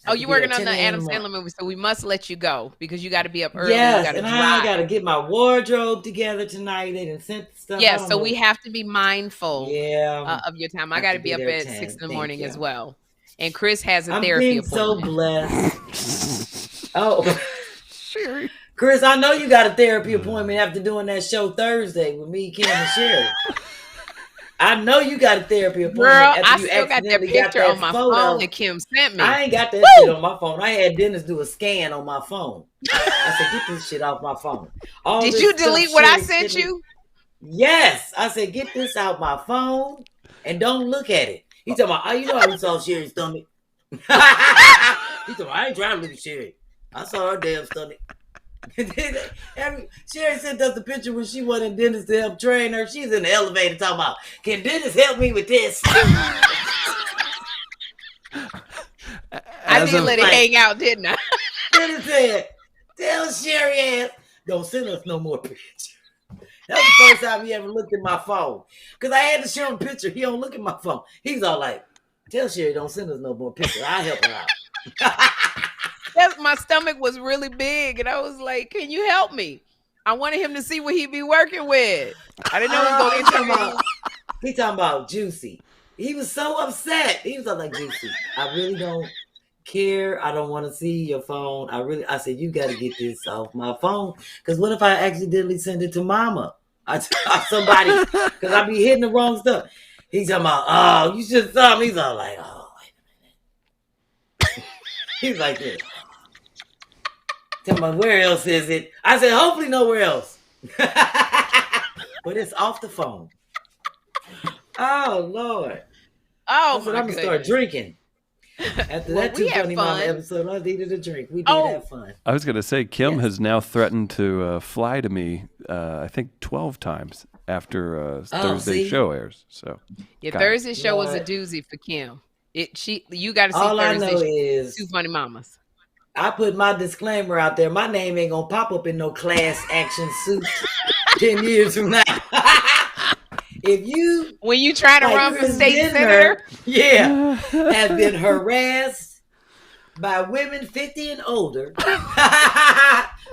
I Oh, have to you be there working at on 10 the a.m. Adam in the Sandler morning. movie, so we must let you go because you got to be up early. You Yes, got to and I got drive. to get my wardrobe together tonight. They didn't send stuff. I Yeah, don't so we know. have to be mindful Yeah, of your time. I I have got to to be be up there at at 6 10. in the Thank morning you. as well. And Chris has a I'm therapy being so appointment. blessed. Oh, Sherry. Chris, I know you got a therapy appointment after doing that show Thursday with me, Kym, and Sherri. I know you got a therapy appointment Girl, after I you still got that accidentally got picture on that my phone photo. that Kim sent me. I ain't got that shit on my phone. I had Dennis do a scan on my phone. I said, get this shit off my phone. All Did this you stuff delete what I Sherri sent sent me. you? Yes. I said, get this out my phone and don't look at it. He talking about, oh, you know how we saw Sherri's stomach. He talking about, I ain't trying to look at Sherri. I saw her damn stomach. Sherri sent us the picture when she wanted Dennis to help train her. She's in the elevator talking about, can Dennis help me with this? I did let it hang out, didn't I? Dennis said, tell Sherri ass, don't send us no more pictures. That was the first time he ever looked at my phone. Because I had to show him a picture. He don't look at my phone. He's all like, tell Sherri don't send us no more pictures. I'll help her out. My stomach was really big, and I was like, can you help me? I wanted him to see what he'd be working with. I didn't know he was going to interview. He talking about Juicy. He was so upset. He was all like, Juicy, I really don't care. I don't want to see your phone. I said, you got to get this off my phone. Because what if I accidentally send it to mama? Somebody, because I be hitting the wrong stuff. He's talking about, oh, you should saw me. He's all like, oh, wait a minute. He's like this. Tell me, where else is it? I said, hopefully nowhere else. But it's off the phone. Oh, Lord. Oh, I said, I'm going to start drinking. After that Too Funny Mama episode, I needed a drink. We did have fun. I was going to say, Kym has now threatened to fly to me, I think 12 times after Thursday's show airs. So Thursday's show was a doozy for Kym. You got to see all Thursday's I know is Too Funny Mamas. I put my disclaimer out there. My name ain't going to pop up in no class action suit 10 years from now. If you, when you try to run for state senator, have been harassed by women 50 and older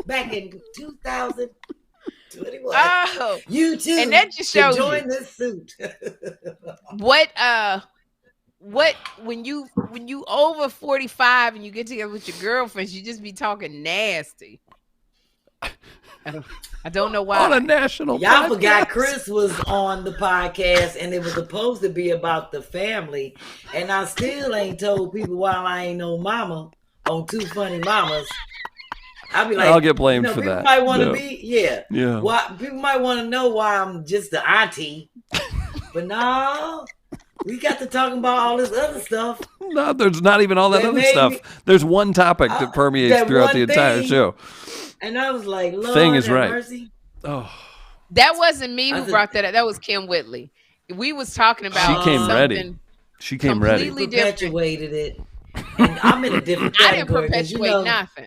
back in 2021, you too, and that just shows join this suit. when you over 45 and you get together with your girlfriends, you just be talking nasty. I don't know why. On a national Y'all podcast. forgot Chris was on the podcast and it was supposed to be about the family. And I still ain't told people why I ain't no mama on Too Funny Mamas. I'll be like, I'll get blamed for people that. Might want to be, Yeah. Why, people might want to know why I'm just the auntie. But no, we got to talking about all this other stuff. No, there's not even all that other stuff. There's one topic that permeates throughout the entire show. And I was like, Lord, Thing is right. Mercy. Oh, that wasn't me who brought that up. That was Kym Whitley. We was talking about. She came ready. She came ready. Completely perpetuated it. And I'm in a different category. I didn't perpetuate nothing.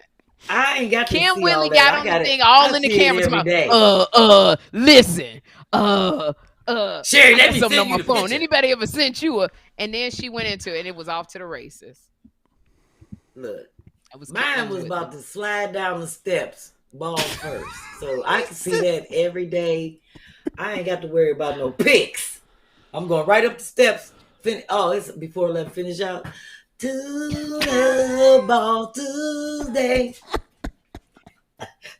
I ain't got to Kym see Whitley all that. got on the thing all in the cameras. Listen. Sherri, let me something send on my you phone. picture. Anybody ever sent you and then she went into it and it was off to the races. Look, mine was about to slide down the steps ball first. So I can see that every day. I ain't got to worry about no pics. I'm going right up the steps. It's before 11. Finish out. To the ball Tuesday.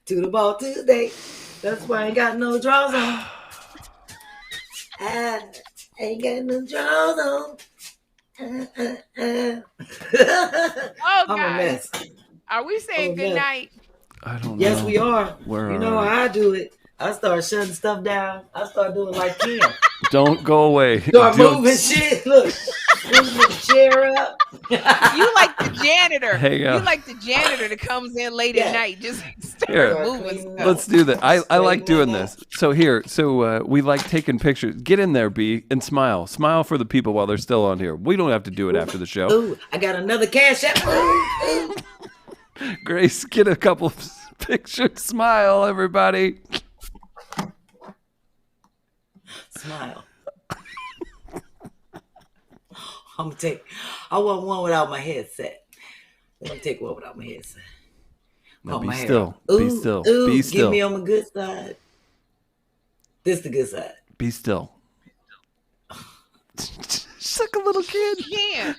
To the ball Tuesday. That's why I ain't got no draws on. I ain't got no draws on. Oh, I'm a mess. Are we saying good night? I don't know. Yes, we are. You know how I do it. I start shutting stuff down. I start doing like Kym. Don't go away. Start moving shit. Look, moving the chair up. You like the janitor. Hang on. You like the janitor that comes in late at night. Just start Here, moving stuff. let's do that. I like doing this. So we like taking pictures. Get in there, B, and smile. Smile for the people while they're still on here. We don't have to do it after the show. Ooh, I got another cash app. Ooh. Grace, get a couple of pictures. Smile, everybody. Smile. I want one without my headset. Let me take one without my headset. No, be my hair still. out. Be Ooh, still. ooh, Be Get still. me on my good side. This the good side. Be still. She's like a little kid. Can't.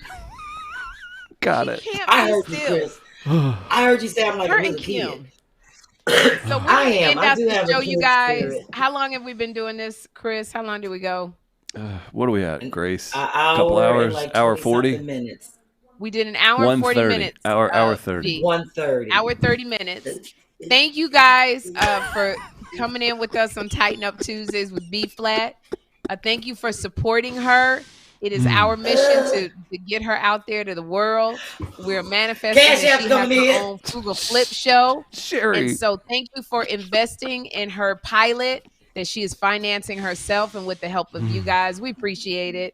Got She it. can't I be heard you, still. Chris. I heard you say I'm like Her a and little kid. Kim. So we're I gonna am. end I out do the have show, a you kid guys. spirit. How long have we been doing this, Chris? How long did we go? What are we at, Grace? An Couple hour hours? and like Hour 40 40? minutes. We did an hour and 40 1:30. minutes. Hour 30. 1:30. Hour 30 minutes. Thank you guys for coming in with us on Tighten Up Tuesdays with B-Phlat. Thank you for supporting her. It is our mission to get her out there to the world. We're manifesting Cash that App's she has coming her in. own Frugal Flip show. Sherri. And so thank you for investing in her pilot that she is financing herself and with the help of you guys. We appreciate it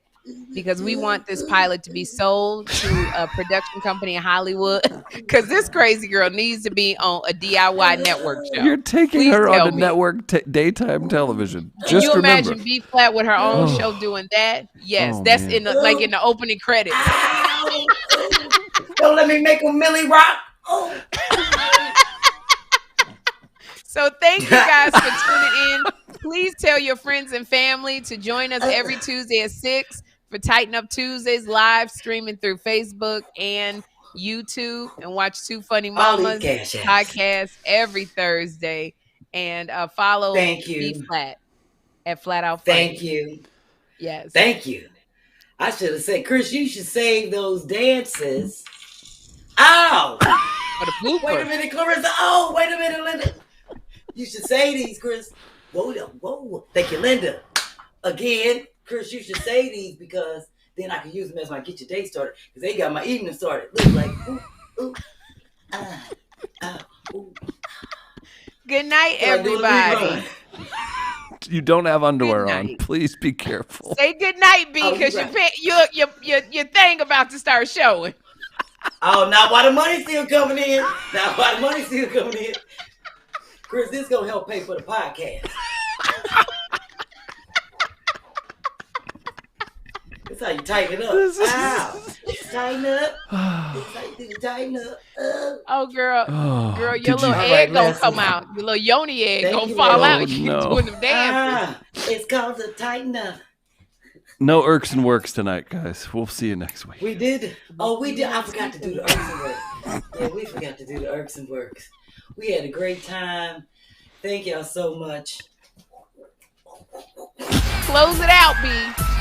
because we want this pilot to be sold to a production company in Hollywood because this crazy girl needs to be on a DIY network show. You're taking Please her tell on to me. network daytime television. Can Just you remember. imagine B-Phlat with her own show doing that? Yes, Oh, that's man. in the like in the opening credits. Ow. Don't let me make a Millie Rock. Oh. So thank you guys for tuning in. Please tell your friends and family to join us every Tuesday at 6 for Tighten Up Tuesdays live streaming through Facebook and YouTube, and watch Two Funny All these Mamas cash apps. podcast every Thursday, and follow Thank you. B-Phlat at Flat Out Funny. Thank you. Yes. Thank you. I should have said, Chris, you should save those dances. Ow! For the blooper. Wait a minute, Clarissa. Oh, wait a minute, Linda. You should say these, Chris. Whoa. Thank you, Linda. Again, Chris, you should say these because then I can use them as my get your day started because they got my evening started. Look like, ooh, ooh. Good night, Like doing a everybody. rerun. You don't have underwear Good on. night. Please be careful. Say good night, B, Oh, because you're right. your thing about to start showing. Oh, now why the money still coming in? Chris, this gonna help pay for the podcast. That's how you tighten it up. Ow. Tighten up. That's how you tighten up. Oh, girl, your did little you- egg All right, gonna Leslie. come out. Your little yoni egg Thank gonna you, fall Leslie. out. Oh, You no. doing them dances. It's called the tighten up. No irks and works tonight, guys. We'll see you next week. We did. Oh, we did. I forgot to do the irks and works. Yeah, we forgot to do the irks and works. We had a great time. Thank y'all so much. Close it out, B.